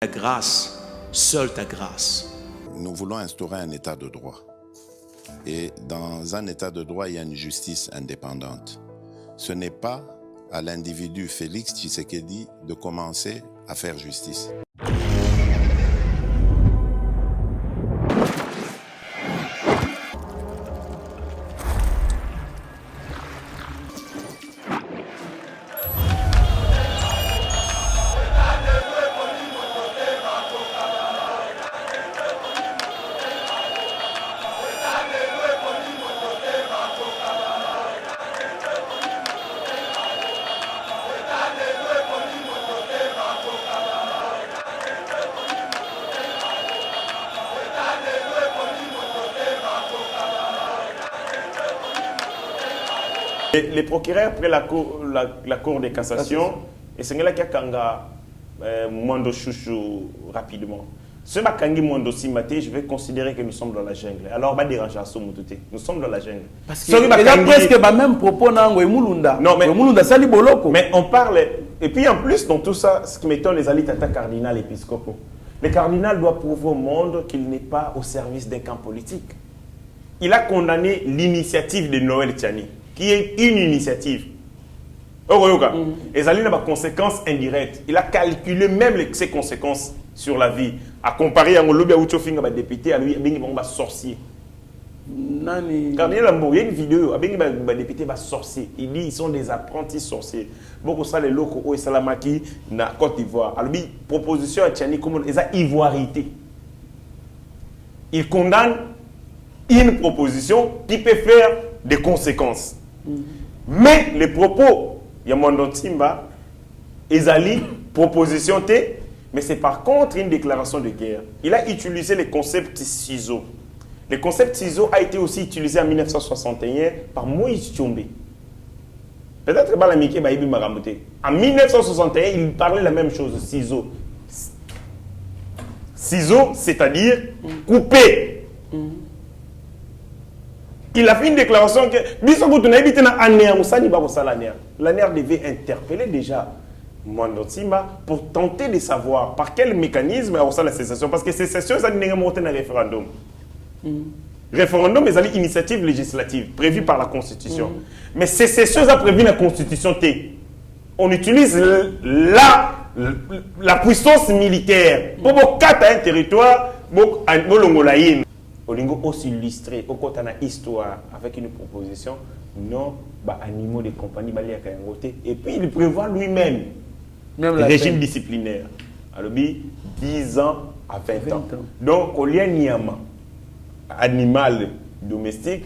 Ta grâce, seule ta grâce. Nous voulons instaurer un état de droit. Et dans un état de droit, il y a une justice indépendante. Ce n'est pas à l'individu Félix Tshisekedi de commencer à faire justice. Les procureurs, après la cour de cassation, et c'est là qu'il y a Mondo Chouchou rapidement. Ce Makangi Mondo Simate, je vais considérer que nous sommes dans la jungle. Alors, on va déranger à ce moment. Nous sommes dans la jungle. Parce que il y a presque le même propos dans Mulunda. Non, mais Boloko. Mais on parle. Et puis en plus, dans tout ça, ce qui m'étonne, les alitata cardinal épiscopaux. Le cardinal doit prouver au monde qu'il n'est pas au service d'un camp politique. Il a condamné l'initiative de Noël Tchani, qui est une initiative. Et ça a des conséquences indirectes. Il a calculé même ses conséquences sur la vie. À comparer à un lobby à député, à lui, il va sorcier. Cardinal Ambo, il y a une vidéo, un député va sorcier. Il dit ils sont des apprentis sorciers. Beaucoup ça les locaux au Salamaki, na Côte d'Ivoire. Alors, proposition à Tchani, comme ils ont ivoirité. Il condamne une proposition qui peut faire des conséquences. Mais les propos, il y a Mondo Timba, Ezali, proposition T, mais c'est par contre une déclaration de guerre. Il a utilisé le concept CISO. Le concept CISO a été aussi utilisé en 1961 par Moïse Tchombe. Peut-être que Balamike Baïbi Maramote. En 1961, il parlait la même chose, CISO. CISO, c'est-à-dire couper. Il a fait une déclaration que l'ANER devait interpeller déjà Mondo Simba pour tenter de savoir par quel mécanisme a la cessation. Parce que cessation, ça n'est pas un référendum. Référendum, c'est une initiative législative prévue par la Constitution. Mais cessation, ça prévu dans la Constitution. On utilise la puissance militaire pour quatre un territoire, pour Olingo aussi illustré au côté de histoire avec une proposition non animaux de compagnie et puis il prévoit lui-même le régime disciplinaire. Alors 10 ans à 20 ans. Donc au lien niama animal domestique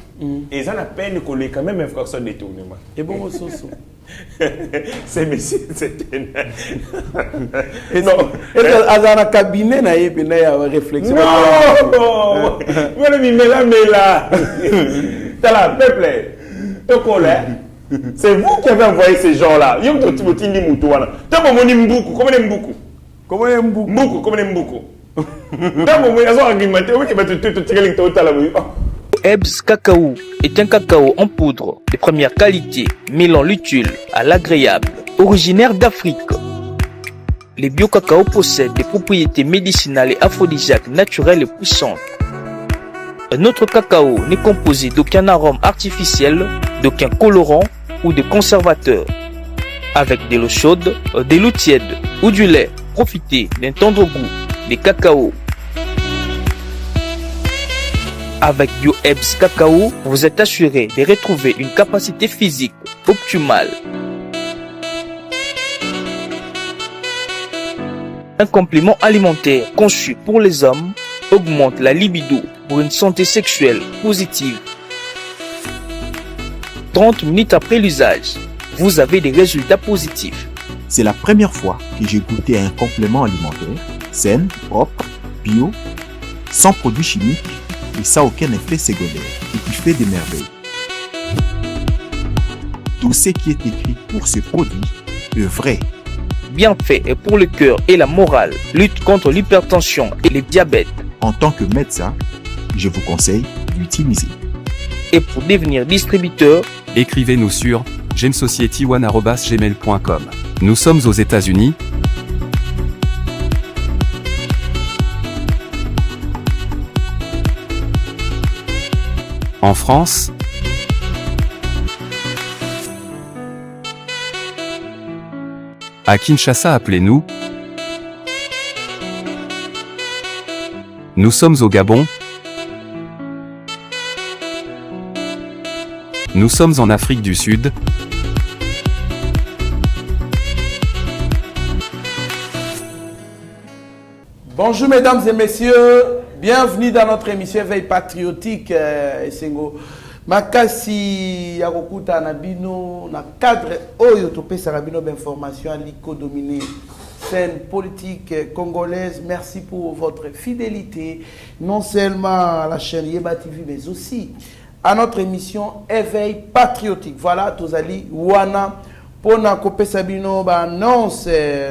et ça n'a peine qu'on ait quand même infraction de détournement. Et bon c'est monsieur c'est non azana cabinet na yepe na ya réflexion non moi me mela t'as la peuple c'est vous qui avez envoyé ces gens là yom to tibotindi mutu wana tamo moni mbuku comment mbuku tamo moni azo argumenter oui que ba to tireling to tala oui. Ebs Cacao est un cacao en poudre de première qualité, mêlant l'utile à l'agréable, originaire d'Afrique. Les bio-cacao possèdent des propriétés médicinales et aphrodisiaques naturelles et puissantes. Un autre cacao n'est composé d'aucun arôme artificiel, d'aucun colorant ou de conservateur. Avec de l'eau chaude, de l'eau tiède ou du lait, profitez d'un tendre goût des cacao. Avec BioEbs Cacao, vous êtes assuré de retrouver une capacité physique optimale. Un complément alimentaire conçu pour les hommes augmente la libido pour une santé sexuelle positive. 30 minutes après l'usage, vous avez des résultats positifs. C'est la première fois que j'ai goûté un complément alimentaire sain, propre, bio, sans produits chimiques et sans aucun effet secondaire et qui fait des merveilles. Tout ce qui est écrit pour ce produit est vrai. Bien fait et pour le cœur et la morale, lutte contre l'hypertension et le diabète. En tant que médecin, je vous conseille d'utiliser. Et pour devenir distributeur, écrivez-nous sur gemsociety1@gmail.com. Nous sommes aux États-Unis. En France, à Kinshasa, appelez-nous. Nous sommes au Gabon. Nous sommes en Afrique du Sud. Bonjour mesdames et messieurs, bienvenue dans notre émission Veille patriotique. Esengo makasi ya kokuta na bino na cadre oyo topesa bino d'information aliko dominé scène politique congolaise. Merci pour votre fidélité, non seulement à la chaîne Yeba TV, mais aussi à notre émission Éveil patriotique. Voilà, Tozali Wana pour na kopesa bino ba annonce.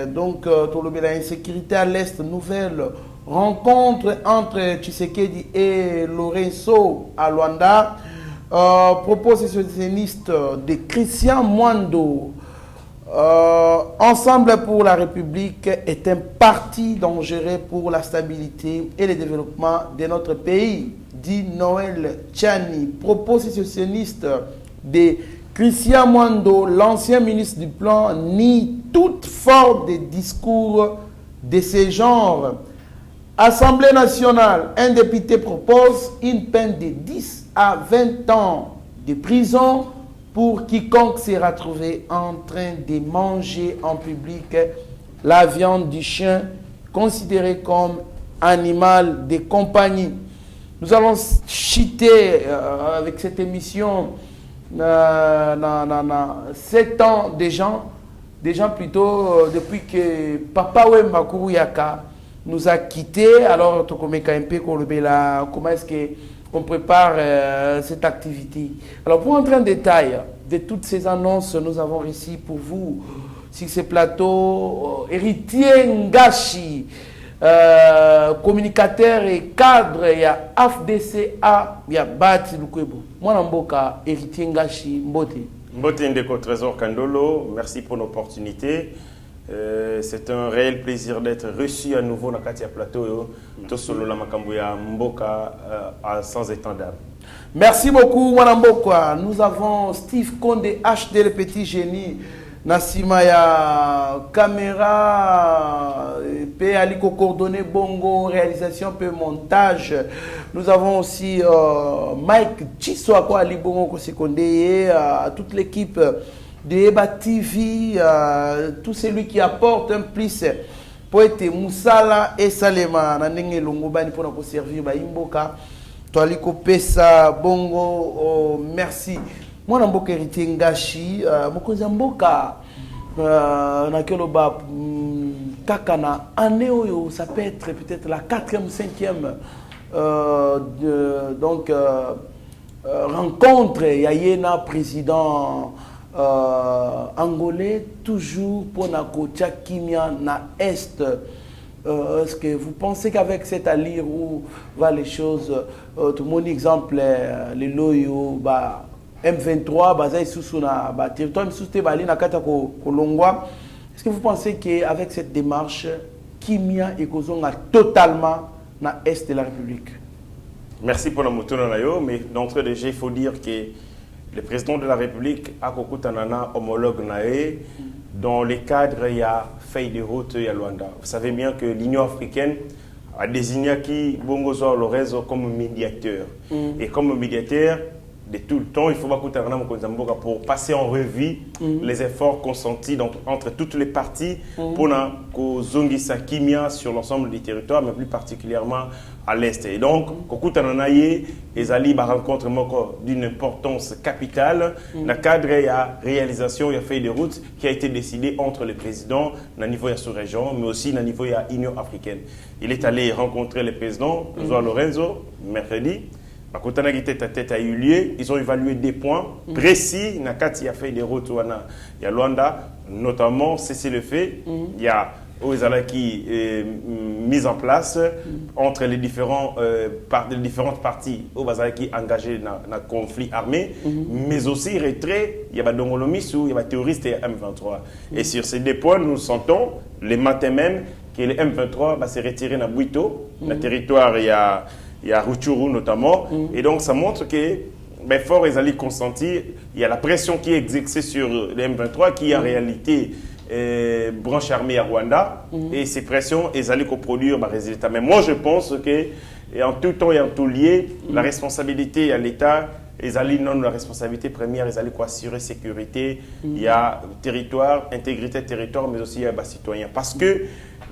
Donc tolobe la insécurité à l'est, nouvelle rencontre entre Tshisekedi et Lorenzo à Luanda. Propositionniste de Christian Mwando. Ensemble pour la République est un parti dangereux pour la stabilité et le développement de notre pays, dit Noël Tchani, propositionniste de Christian Mwando. L'ancien ministre du Plan nie toute forme de discours de ce genre. Assemblée nationale, un député propose une peine de 10 à 20 ans de prison pour quiconque s'est retrouvé en train de manger en public la viande du chien considérée comme animal de compagnie. Nous allons citer avec cette émission 7 ans des gens plutôt depuis que Papa Wemba Kuruyaka nous a quittés. Alors, comment est-ce qu'on prépare cette activité? Alors, pour entrer en détail de toutes ces annonces, nous avons ici pour vous, sur ce plateau, Héritier Ngashi, communicateur et cadre, il y a AFDCA, il y a Bati Lukwebo. Moi, Namboka, Héritier Ngashi, Mbote. Mbote Ndeko Trésor Kandolo, merci pour l'opportunité. C'est un réel plaisir d'être reçu à nouveau dans Katia Plateau, Tosolo la Makambuya Mboka sans étendard. Merci beaucoup, Mboka. Nous avons Steve Konde, HD, le petit génie. Nassima ya caméra, P. Aliko coordonné bongo, réalisation, P. montage. Nous avons aussi Mike Chiswako Ali Bongo Kosekondeye, toute l'équipe de Eba TV, tout celui qui apporte un plus pour être Moussala et Salema Nandenge Longobani pour nous servir Imboka Toaliko Pesa Bongo. Merci. Moi Namboka Héritier Ngashi Mokoza Mboka Nakoloba Kakana année oyo, ça peut être peut-être la 4e ou 5e donc rencontre Yayena président angolais, toujours pour Nakocha Kimia na Est. Est-ce que vous pensez qu'avec cette allure où va les choses, tout mon exemple, les loyaux, M23, Bazaï Sousouna, territoire M Bali Nakata Kolongwa, est-ce que vous pensez qu'avec cette démarche, Kimia et Kozonga totalement na Est de la République? Merci pour la moto Nayo, mais d'entrée de jeu, il faut dire que le président de la République a Kokutanana homologue Naé. Dans les cadres, il y a feuille de route à Luanda. Vous savez bien que l'Union africaine a désigné qui Bongozo Lorenzo comme médiateur. Et comme médiateur, de tout le temps, il faut pour passer en revue les efforts consentis entre toutes les parties pour Zongisa Kimia sur l'ensemble du territoire, mais plus particulièrement à l'Est. Et donc, Kokutananaye et Ali rencontre d'une importance capitale. Dans le cadre de la réalisation, il y a fait des routes qui a été décidé entre les présidents au niveau de la sous-région, mais aussi au niveau de l'Union africaine. Il est allé rencontrer le président, Joao Lorenzo, mercredi. La tête a eu lieu, ils ont évalué des points précis. Nakati a fait des routes il y a Luanda, notamment, c'est le fait. Il y a qui mise en place entre les différentes parties au qui engagées dans le conflit armé, mais aussi retrait. Il y a Dongolomisu, il y a terroristes et M23. Et sur ces deux points, nous sentons le matin même que le M23 va se retirer dans Bouito, dans le territoire. Il y a Rutshuru notamment. Et donc, ça montre que ben, fort ils allaient consentir. Il y a la pression qui est exercée sur les M23 qui en réalité branche armée à Rwanda. Et ces pressions, ils allaient produire des résultats. Mais moi, je pense que en tout temps et en tout lieu, la responsabilité à l'État, ils allaient non la responsabilité première, ils allaient assurer sécurité, il y a territoire, intégrité territoire, mais aussi il y a citoyens. Parce que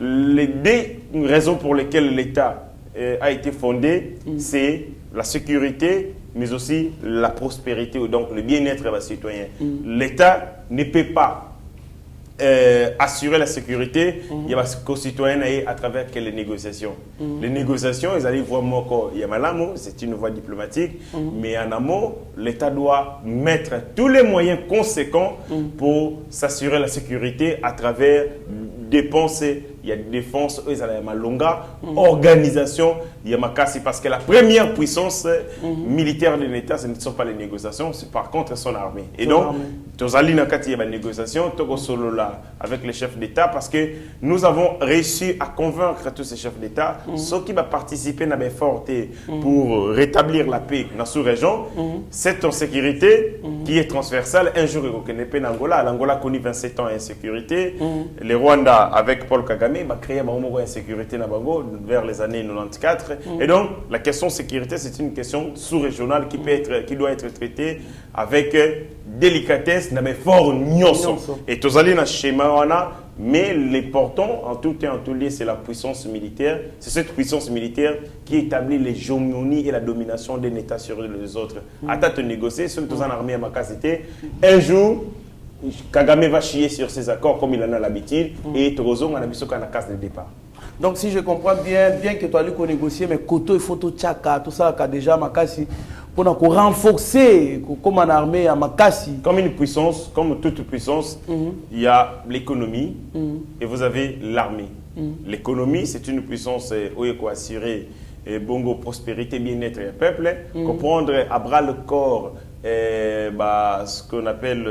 les deux raisons pour lesquelles l'État a été fondé, c'est la sécurité, mais aussi la prospérité, donc le bien-être des citoyens. L'État ne peut pas assurer la sécurité, il y a des concitoyens à travers les négociations. Les négociations, ils allaient voir encore, il y a malamo, c'est une voie diplomatique, mais en amont, l'État doit mettre tous les moyens conséquents pour s'assurer la sécurité à travers dépenses. Il y a défense, ils allaient à longa, organisation, il y a Makassi, parce que la première puissance militaire de l'État, ce ne sont pas les négociations, c'est par contre son armée. Et donc, tous allés dans la négociation, tous solo là avec les chefs d'État, parce que nous avons réussi à convaincre tous ces chefs d'État, ceux qui vont participer à l'effort pour rétablir la paix dans la sous-région, cette insécurité qui est transversale. Un jour, il n'y a pas d'Angola. L'Angola a connu 27 ans d'insécurité. Les Rwandais, avec Paul Kagame, va créer une insécurité vers les années 94. Et donc, la question de sécurité, c'est une question sous-régionale qui doit être traitée avec délicatesse, mais fort nuance. Et tous allés dans le schéma, mais l'important, en tout temps, en tout lieu, c'est la puissance militaire. C'est cette puissance militaire qui établit l'hégémonie et la domination d'un État sur les autres. Attends de négocier, sur tous en armée à ma casité. Un jour, Kagame va chier sur ses accords comme il en a l'habitude et Torozo, on a mis sur la case de départ. Donc, si je comprends bien que tu as négocier, mais Koto, il faut tout tchaka, tout ça, déjà Makassi, pour renforcer comme en armée à Makassi. Comme une puissance, comme toute puissance, il y a l'économie et vous avez l'armée. L'économie, c'est une puissance où il faut assurer bongo prospérité, bien-être et peuple, comprendre à bras le corps ce qu'on appelle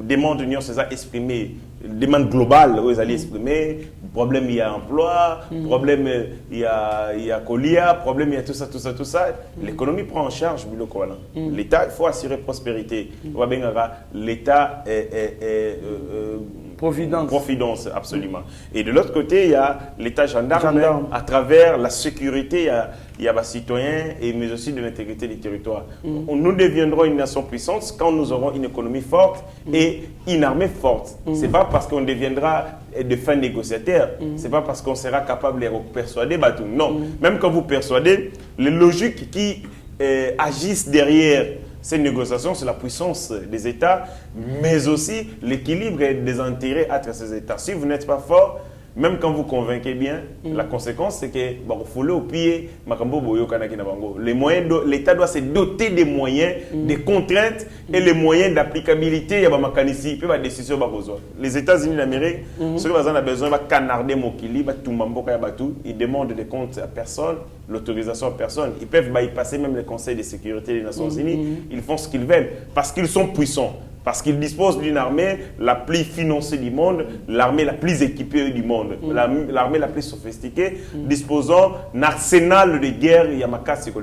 demande d'union, c'est ça exprimé, demande globale où ils allaient exprimer, problème il y a emploi, problème il y a colia, problème il y a tout ça. L'économie prend en charge l'État, il faut assurer prospérité. L'État est Providence, absolument. Et de l'autre côté, il y a l'État gendarme. À travers la sécurité, il y a les citoyens, mais aussi de l'intégrité du territoire. Nous deviendrons une nation puissante quand nous aurons une économie forte et une armée forte. Ce n'est pas parce qu'on deviendra de fins négociateurs, ce n'est pas parce qu'on sera capable de persuader. Non, même quand vous persuadez, les logiques qui agissent derrière ces négociations, c'est la puissance des États, mais aussi l'équilibre des intérêts entre ces États. Si vous n'êtes pas fort, même quand vous convainquez bien, la conséquence, c'est que vous foulez au pied, l'État doit se doter des moyens, des contraintes et les moyens d'applicabilité. Les États-Unis d'Amérique, ceux qui ont besoin de canarder Mokili, ils demandent des comptes à personne, l'autorisation à personne. Ils peuvent bypasser même le Conseil de sécurité des Nations Unies. Ils font ce qu'ils veulent parce qu'ils sont puissants. Parce qu'ils disposent d'une armée la plus financée du monde, l'armée la plus équipée du monde, l'armée la plus sophistiquée, disposant d'un arsenal de guerre. Il y a Makassi qui a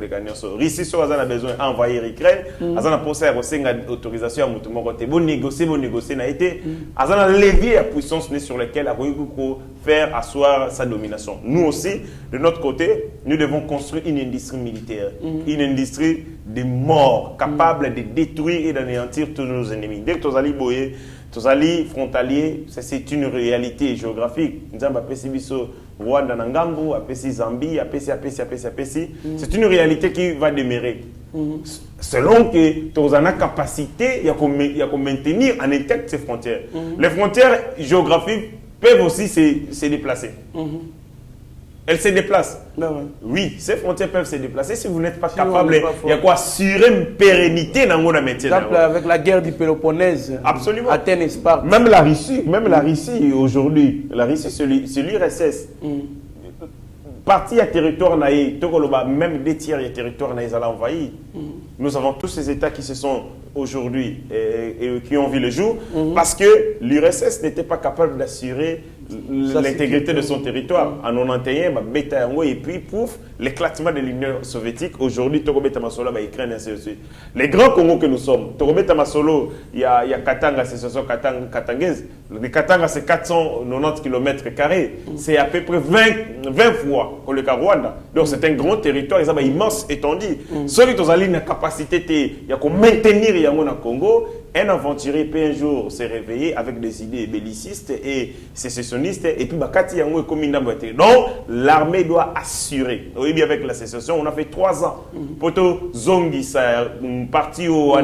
Russie, si on a besoin d'envahir l'Ukraine, on a posé une autorisation à négocier, on a levier la puissance sur laquelle on peut faire asseoir sa domination. Nous aussi, de notre côté, nous devons construire une industrie militaire, une industrie de mort, capable de détruire et d'anéantir tous nos ennemis. Dès que tu as boyé, tu as frontalier, c'est une réalité géographique. Nous avons Rwanda, Nangambo, Zambie, c'est une réalité qui va demeurer. Selon que tu as la capacité, il y a qu'on maintenir en intact ces frontières. Les frontières géographiques peuvent aussi se déplacer. Elles se déplacent. Oui, ces frontières peuvent se déplacer si vous n'êtes pas capable. Il y a quoi assurer une pérennité dans le métier. Par exemple, avec la guerre du Péloponnèse. Absolument. Athènes et Sparte. Même la Russie aujourd'hui, c'est l'URSS. Partie à territoire naïe, même des tiers du territoire naïe, ça l'a envahi. Nous avons tous ces États qui se sont aujourd'hui et qui ont vu le jour parce que l'URSS n'était pas capable d'assurer l'intégrité de son territoire. En 91, et puis pouf, l'éclatement de l'Union soviétique. Aujourd'hui, Tokobeta Masolo, Ukraine, ainsi de suite. Les grands Congos que nous sommes, Tokobeta Masolo, il y a Katanga, c'est Katangaise. Le Katanga, c'est 490 km². C'est à peu près 20 fois au Rwanda. Donc c'est un grand territoire, ils ont immense étendue. Ceux qui ont une capacité de maintenir le Congo, un aventurier peut un jour se réveiller avec des idées bellicistes et sécessionnistes, et puis Bakati Yango est comme une donc l'armée doit assurer. Oui, bien avec la sécession, on a fait 3 ans. Poto Zongi, ça parti au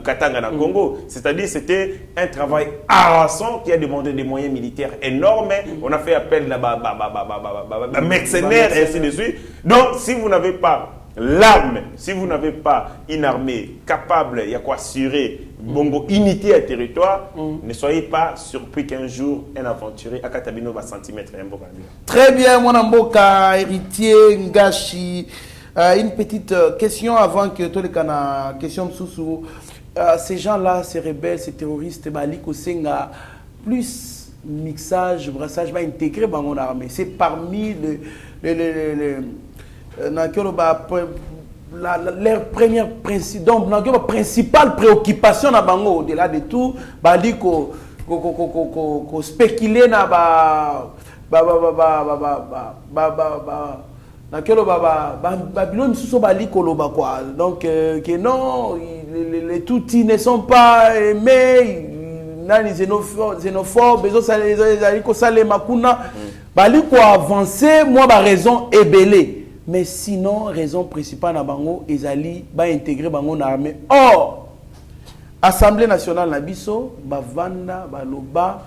Katanga, na Congo. C'est-à-dire c'était un travail harassant qui a demandé des moyens militaires énormes. On a fait appel à mercenaires et ainsi de suite. Donc, si vous n'avez pas l'arme, si vous n'avez pas une armée capable, il y a quoi assurer bongo unité à territoire, ne soyez pas surpris qu'un jour un aventurier à Katabino va centimètre un peu. Très bien, mon amboka, héritier, Ngashi. Une petite question avant que tous les canards, question sous ces gens-là, ces rebelles, ces terroristes, Baliko Senga, plus mixage, brassage, va intégrer dans mon armée. C'est parmi leur première principale préoccupation na bango au-delà de tout bali ko spéculer na Babylone sous bali koloba quoi donc que non les toutis ne sont pas aimés nani xénophobes besoin ça ko sale makuna bali ko avancer moi ba raison ébélée. Mais sinon, raison principale na bango, ezali ba intégrer bango na armée. Or, Assemblée nationale na biso, ba vanda, ba loba,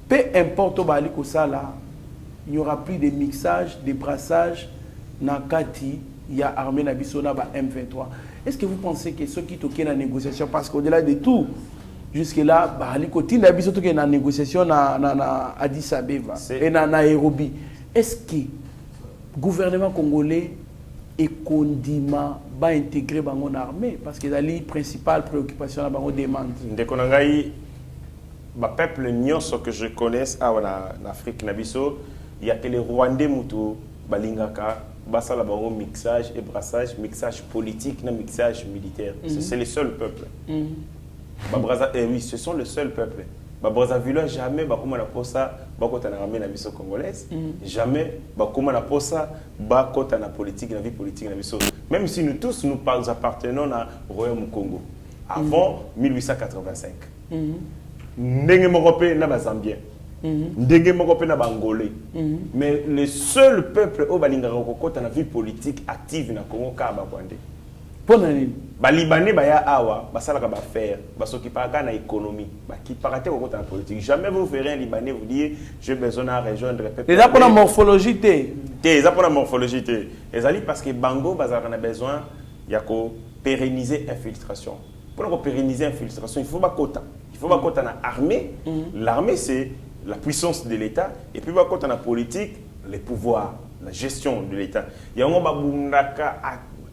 peu importe bali ko sala, il n'y aura plus de mixage, de brassage na kati ya armée na biso na ba M23. Est-ce que vous pensez que ceux qui toquent la négociation, parce qu'au-delà de tout, jusque-là, bali ko tin na biso toquent na négociation na Addis Abeba et na Nairobi. Est-ce que gouvernement congolais et condiment va intégrer bango armée parce que la principale préoccupation la bango demande. Ndekonangai ba peuple nyonso que je connaisse en Afrique nabiso, il y a que les Rwandais mutu balingaka basa la bango mixage et brassage, mixage politique na mixage militaire. C'est le seul peuple. Oui, ce sont le seul peuple. Brazzaville jamais bakoma na posa bakota na armée na biso congolaise, jamais bakoma na posa bakota na politique na vie politique na biso, même si nous tous nous appartenons à Royaume Congo avant 1885. Ndenge moko na ba Zambien, ndenge moko na ba Angolais, mais le seul peuple au balingaka kokota na vie politique active na Congo ka ba Rwandais. Les Libanais baya awa basalaka ba faire basokipaka na économie bakipaka te kokota na politique. Jamais vous verrez un Libanais vous dire j'ai besoin de rejoindre le peuple. Les pour la morphologie les pour la morphologie ezali parce que bango bazalaka na besoin ya ko pérenniser infiltration. Pour pérenniser infiltration, il faut bakota. Il faut bakota na armée. L'armée c'est la puissance de l'État et puis bakota na politique, les pouvoirs, la gestion de l'État. Yango babundaka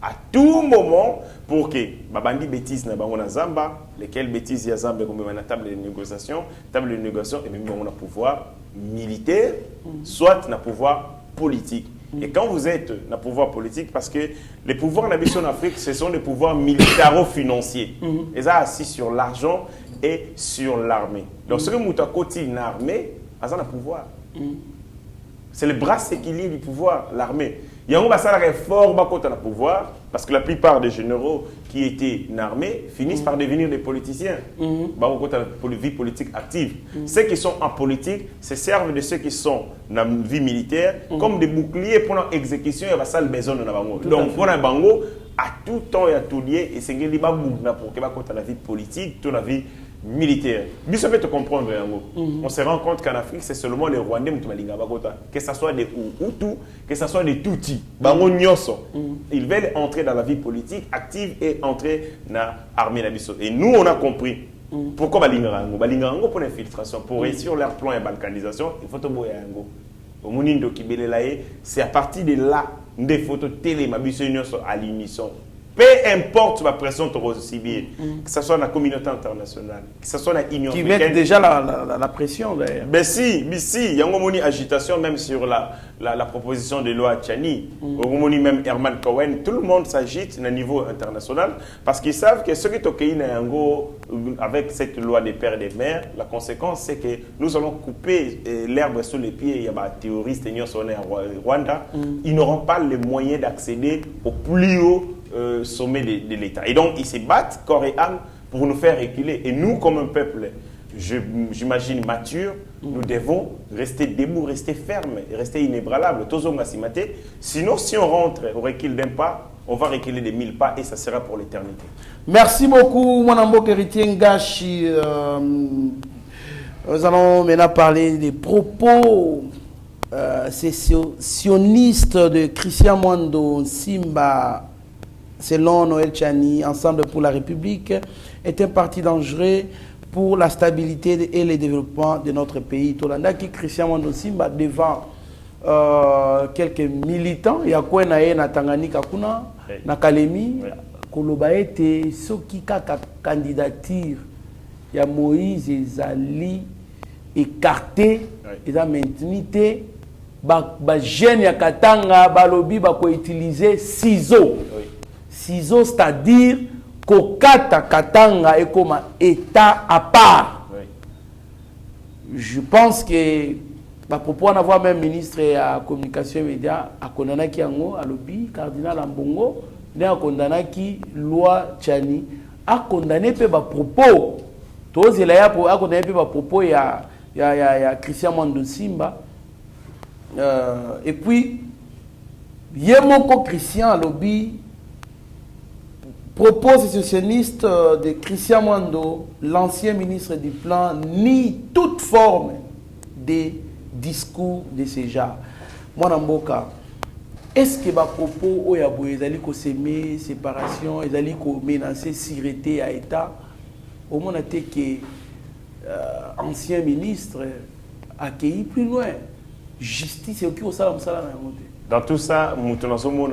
à tout moment pour que babandi bêtises na bango na Zamba, lesquelles bêtises ya Zamba comme na table de négociation et même on a pouvoir militaire, soit na pouvoir politique. Et quand vous êtes na pouvoir politique, parce que les pouvoirs en Afrique, ce sont des pouvoirs militaro-financiers. Ils sont assis sur l'argent et sur l'armée. Donc ce que nous avons une armée, ils ont un pouvoir. C'est le bras équilibré du pouvoir, l'armée. Il y a un réforme à le pouvoir, parce que la plupart des généraux qui étaient en armée finissent par devenir des politiciens. La vie politique active. Ceux qui sont en politique se servent de ceux qui sont dans la vie militaire comme des boucliers pour l'exécution et la besoin de bango. Donc pour un bango, à tout temps et à tout lieu, et c'est pour que la vie politique, toute la vie militaire. Mais ça peut te comprendre. On se rend compte qu'en Afrique, c'est seulement les Rwandais que ce soit des Hutus, que ce soit des Tutsis. Ils veulent entrer dans la vie politique active et entrer dans l'armée. Et nous, on a compris. Pourquoi Balingarango Balingarango pour l'infiltration, pour réussir leur plan et balkanisation, il faut te boyer au Mounindo Kibelelaye, c'est à partir de là, des photos télé, à l'unisson. Peu importe la pression de subir, que ce soit dans la communauté internationale, que ce soit dans l'Union Qui africaine. mettent déjà la pression d'ailleurs. Mais si, il y a une agitation même sur la proposition de loi Tchani. Même Herman Cohen, tout le monde s'agite au niveau international parce qu'ils savent que ce qui est avec cette loi des pères et des mères, la conséquence c'est que nous allons couper l'herbe sous les pieds. Il y a des terroristes au Rwanda. Ils n'auront pas les moyens d'accéder au plus haut sommet de l'État. Et donc, ils se battent corps et âme pour nous faire reculer. Et nous, comme un peuple, j'imagine mature, nous devons rester debout, rester fermes, rester inébranlables. Sinon, si on rentre au recul d'un pas, on va reculer de 1000 pas et ça sera pour l'éternité. Merci beaucoup, mon ambo héritier Ngashi. Nous allons maintenant parler des propos sionistes de Christian Mwando Simba. Selon Noël Tchani, Ensemble pour la République, est un parti dangereux pour la stabilité et le développement de notre pays. Tolanda qui Christian Mwando Simba devant quelques militants, il y a quoi na Tanganyika kuna na Kalemi, koloba ete soki kaka candidature ya Moïse ezali écarté, eza maintenu ba jeune ya Katanga balobi ba ko utiliser ciseaux. Ciseaux, c'est-à-dire kokata Katanga est comme un état à part. Oui. Je pense que à propos on avoir même ministre de la communication et médias à Kondanaki Ango, à l'Obi, cardinal Ambongo, à Kondanaki loi Tchani, a condamné peu bas propos. Tous il a condamné peu bas propos il y a Christian Mwando Simba. Et puis Yemoko Christian à l'Obi propose socialiste de Christian Mwando, l'ancien ministre du Plan, nie toute forme de discours de ce genre. Mwanamboka, est-ce que les propos où il y a des séparation, ils ont menacé sécurité à l'État, au moins que ancien ministre a accueilli plus loin. Justice et qui au salam salam. Dans tout ça, nous avons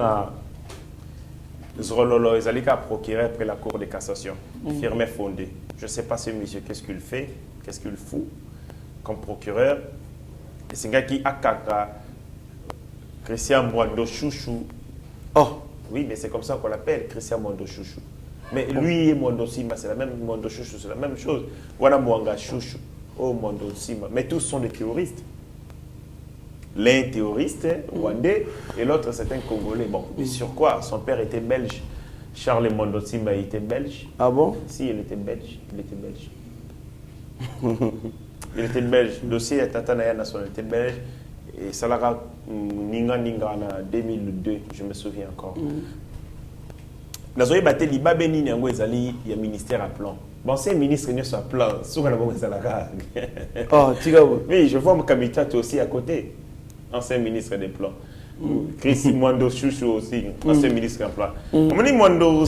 Zololo Ezalika procureur après la Cour de cassation, firmé fondé. Je ne sais pas ce monsieur, qu'est-ce qu'il fait, qu'est-ce qu'il fout comme procureur. Et c'est un gars qui a kaka Christian Mwando Chouchou. Oh, oui, mais c'est comme ça qu'on l'appelle, Christian Mwando Chouchou. Mais lui et Mwando Simba, c'est la même, Mwando Chouchou, c'est la même chose. Voilà Mwanga Chouchou, oh Mwando Simba. Mais tous sont des terroristes. L'un terroriste rwandais et l'autre c'est un Congolais. Bon, mais sur quoi? Son père était belge. Charles Mwando Simba était belge. Ah bon? Si, il était belge. Il était belge. Il était belge. Le dossier Tatanaya nationalité belge. Et Salara Ninga en 2002, je me souviens encore. Nazoye Baté Liba Beni Nyango Ezali, il y a ministère à plan. Bon, c'est un ministre qui est à plan. Oh, Tigabo. Oui, je vois mon cabinet aussi à côté. Ancien ministre des plans. Chris Mwando Chouchou aussi, ancien ministre des plans. On dit Mwando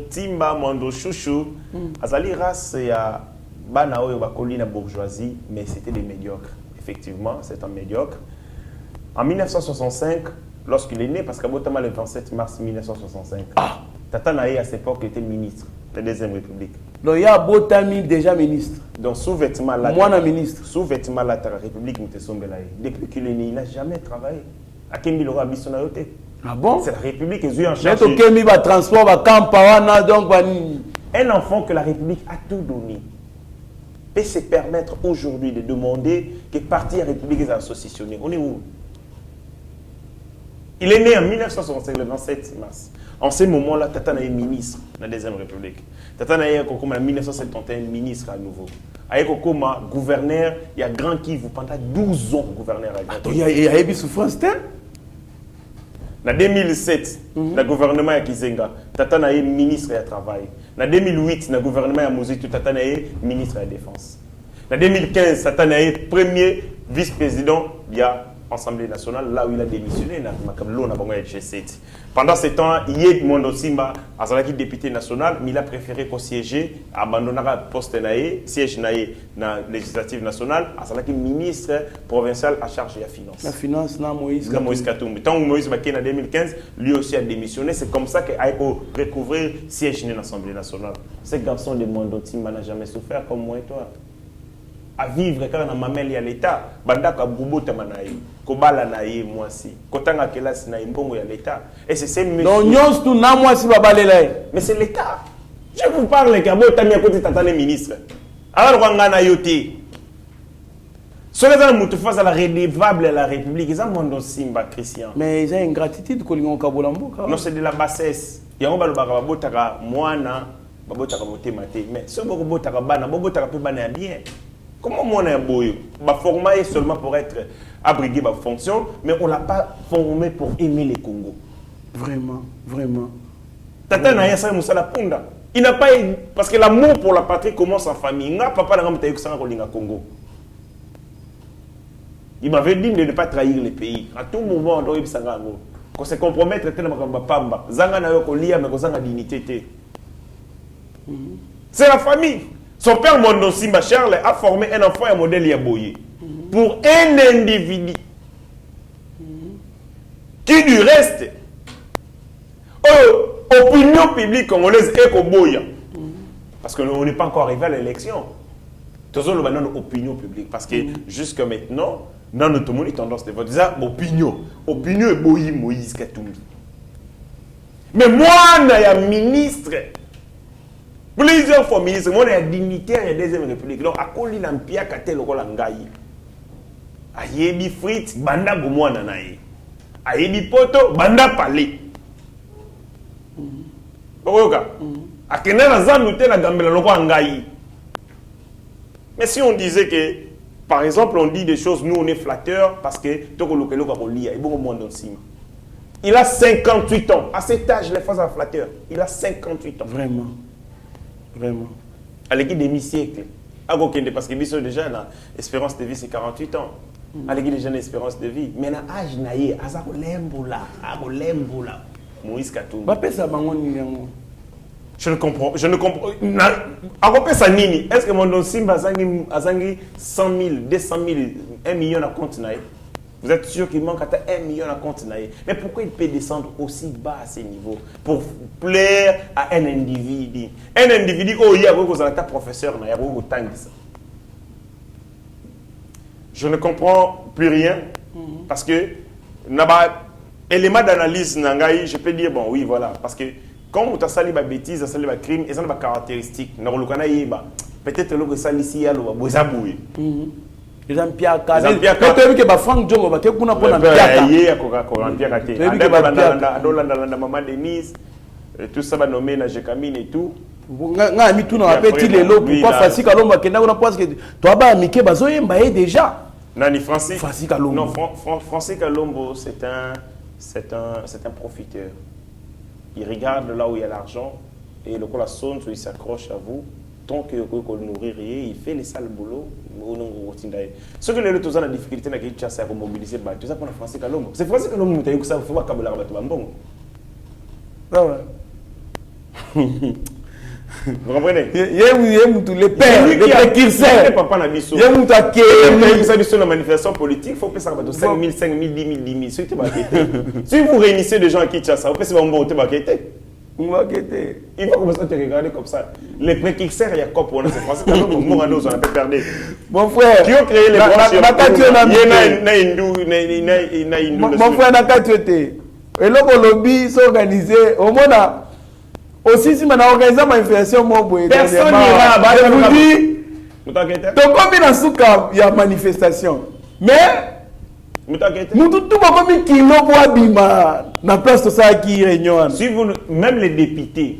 Timba, Mwando Chouchou, Azali race il y a Banao et Bakoli na bourgeoisie, mais c'était des médiocres. Effectivement, c'est un médiocre. En 1965, lorsqu'il est né, parce qu'à Botama le 27 mars 1965, Tata Naé à cette époque était ministre de la Deuxième République. Donc il y a Botami déjà ministre. Donc sous-vêtement là. Moi, ministre. Sous-vêtement là, la République Moutesombelaye. Depuis qu'il est né, il n'a jamais travaillé. À Kembi Lora Bissonayote. Ah bon? C'est la République qui est en charge. Mais Kembi va transport, va campawana, donc un enfant que la République a tout donné peut se permettre aujourd'hui de demander que parti la République est associationné. On est où? Il est né en 1965, le 27 mars. En ce moment-là, Tata est ministre de la Deuxième République. Tata est en 1971 ministre à nouveau. Ayekokoma, gouverneur, il y a Grand Kivu pendant 12 ans, gouverneur à Grand Kivu. Il y a eu souffrance, En 2007, le gouvernement à Kizenga, Tata est ministre du Travail. En 2008, le gouvernement à Mouzitou, Tata est ministre de la Défense. En 2015, Tata est premier vice-président, il y a Assemblée nationale, là où il a démissionné, pendant ce temps, Yed Mondo Simba, Azalaki député national, mais il a préféré qu'on siéger, abandonner le poste siège dans la législative nationale, Azalaki ministre provincial à charge de la finance. La finance, non, Moïse Katumbi. Tant que Moïse Makena en 2015, lui aussi a démissionné, c'est comme ça qu'il a recouvrir siège dans l'Assemblée nationale. Ce garçon de Mondo Simba n'a jamais souffert comme moi et toi. À vivre quand on a mamel à l'État, bandaka bubo tamanaï, kobala naïe moi si, kotanga kelas naïe mbongo ya l'État. Et c'est ces messieurs. Non, nyons tout na moi si babale là. Mais c'est l'État. Je vous parle que bon tamia côté tatane ministre. Alors on a naïoté. Ce que ça nous face à la redevable à la République, ils ont mon Simba Christian. Mais ils ont une gratitude que l'on kabolambo. Non, c'est de la bassesse. Il y a un balo baka botaka moana, babotaka boté maté. Mais ce boko botaka bana, babotaka pe bana bien. Comment on a un boyo? Formé seulement pour être abrigué par fonction, mais on ne l'a pas formé pour aimer les Congo. Vraiment, vraiment. Tata Naya Sa Moussala Punda. Il n'a pas. Parce que l'amour pour la patrie commence en famille. Nga papa n'a pas été au Congo. Il m'avait dit de ne pas trahir les pays. À tout moment, on doit y aller. Qu'on se compromettre tellement comme Pamba. Zanga n'a pas lié, mais qu'on a dignité. C'est la famille. Son père Mondo Simba Charles a formé un enfant et un modèle Yaboye pour un individu qui du reste opinion publique congolaise est Koboya parce qu'on n'est pas encore arrivé à l'élection. Tous nous avons opinion publique parce que jusqu'à maintenant dans notre monde tendance de voter ça opinion est Boyi Moïse Katumbi. Mais moi il y a ministre plusieurs fois ministre, moi j'ai dignitaire de la deuxième république. Donc à cause de l'empire katel au Langai, ayebi frit banda gomo nanaye, ayebi poto banda palé. Oyoka, akena na zanute na gambela loko Langai. Mais si on disait que, par exemple, on dit des choses, nous on est flatteurs parce que toko lokelo ka kolia, et bon monde aussi. Il a 58 ans. À cet âge, les femmes sont flatteurs. Il a 58 ans. Vraiment. Vraiment. À l'équipe demi-siècle. Parce que Bisso déjà, l'espérance de vie, c'est 48 ans. À l'équipe déjà, l'espérance de vie. Mais à l'âge, naïe, Azako Lemboula, Moïse Katumbi. Je ne comprends. Est-ce que mon Simba a 100 000, 200 000, 1 million à compte naïe? Vous êtes sûr qu'il manque à 1 million à compte naïe? Mais pourquoi il peut descendre aussi bas à ce niveau pour plaire à un individu? Un individu, oh, il y a un professeur, il y a un je ne comprends plus rien parce que élément d'analyse, je peux dire, bon, oui, voilà. Parce que quand on a sali des bêtises, on a sali des crimes, ils ont des caractéristiques. Peut-être que ça ici, il y a des les Pierre Kane. Peut-être que Franck Djongo va te kuna pona Pierre. Il y a Pierre Kane. Maman Denise, tout ça va nommer na Jekamine et tout. Nga mi tout na petit lelo pourquoi Francis Kalomba kenda kuna parce que toi ba mike bazo yemba déjà. Nani Francis Kalombo. Non, Francis Kalombo c'est un profiteur. Il regarde là où il y a l'argent et le coup la sonne il s'accroche à vous. Tant que vous nourrir, il fait les sales boulots. Ce que les autres ont la difficulté à mobiliser, tout ça pour la France Kalombo. C'est France Kalombo qui a eu ça, il faut voir Kabbalah Batouambon. Vous comprenez? Il y a tous les pères, les précurseurs. Il y a tous les manifestations politiques, il faut que ça soit 5 000, 5 000, 10 000, 10 000. Si vous réunissez des gens à Kinshasa, vous pouvez voter Bakété. Il faut commencer à te regarder comme ça. Les précurseurs, il y a quoi pour nous? C'est français. On a perdu. Mon frère, qui ont créé les branches? Mon frère, n'a qu'à tuer. Et là, le lobby s'organisé. Au moins, aussi, si on a organisé ma manifestation, personne n'ira. Je vous dis, donc combien de souka il y a manifestation? Mais nous tout comme kilo pour bima na place de ça qui réunion. Si vous même les députés,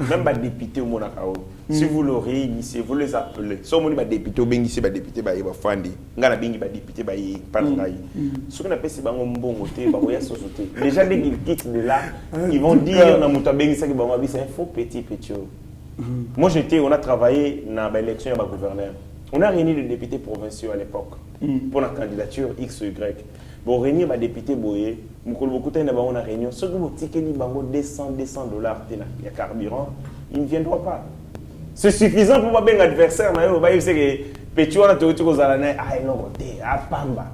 même les députés au Monakao, si vous le réunissez, vous les appelez. Si vous les députés au Bengisi, les députés ba Fandi, ngala bengi ba député ba Pangai. Ce qu'on appelle c'est bango mbongo té, ba oya société. Déjà dès qu'ils quittent de là, ils vont dire na muta Bengisa ki bango c'est un faux petit. Moi on a travaillé dans l'élection de gouverneur. On a réuni les députés provinciaux à l'époque pour la candidature X ou Y. Bon, réunion, bah, député, boye, beaucoup de gens ont réunion. Ceux qui ont ticket, $200 il y a carburant, ils ne viendront pas. C'est suffisant pour moi, bien adversaire, mais vous savez que Pétuan a tout aux alanais, ah, non, ah, pamba.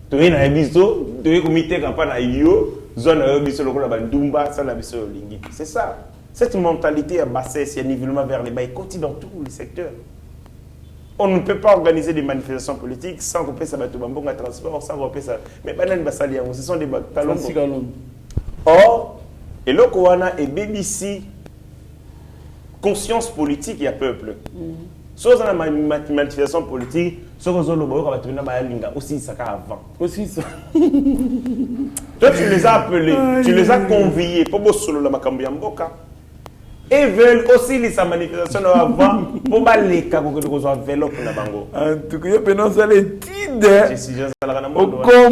Tu es dans un biseau, tu es comité campagne à Yo, zone à biseau, le Bandumba, ça la biseau Lingi. C'est ça. Cette mentalité à bassesse, il y a nivellement vers les bas, il continue dans tous les secteurs. On ne peut pas organiser des manifestations politiques sans couper ça batubambonga transport, sans couper ça. Mais banane basalia, ce sont des talons. Or, et le Kowana est BBC conscience politique et à peuple. Soit dans la manifestation politique, soit dans le boyau aussi ça avant. Aussi ça. Toi tu les as appelés, tu les as conviés pour bosser la makambi mboka. Et veulent aussi les manifestations avant pour les cas que nous avons vélo pour la bango. En tout cas, il y a ça les tides. On comprend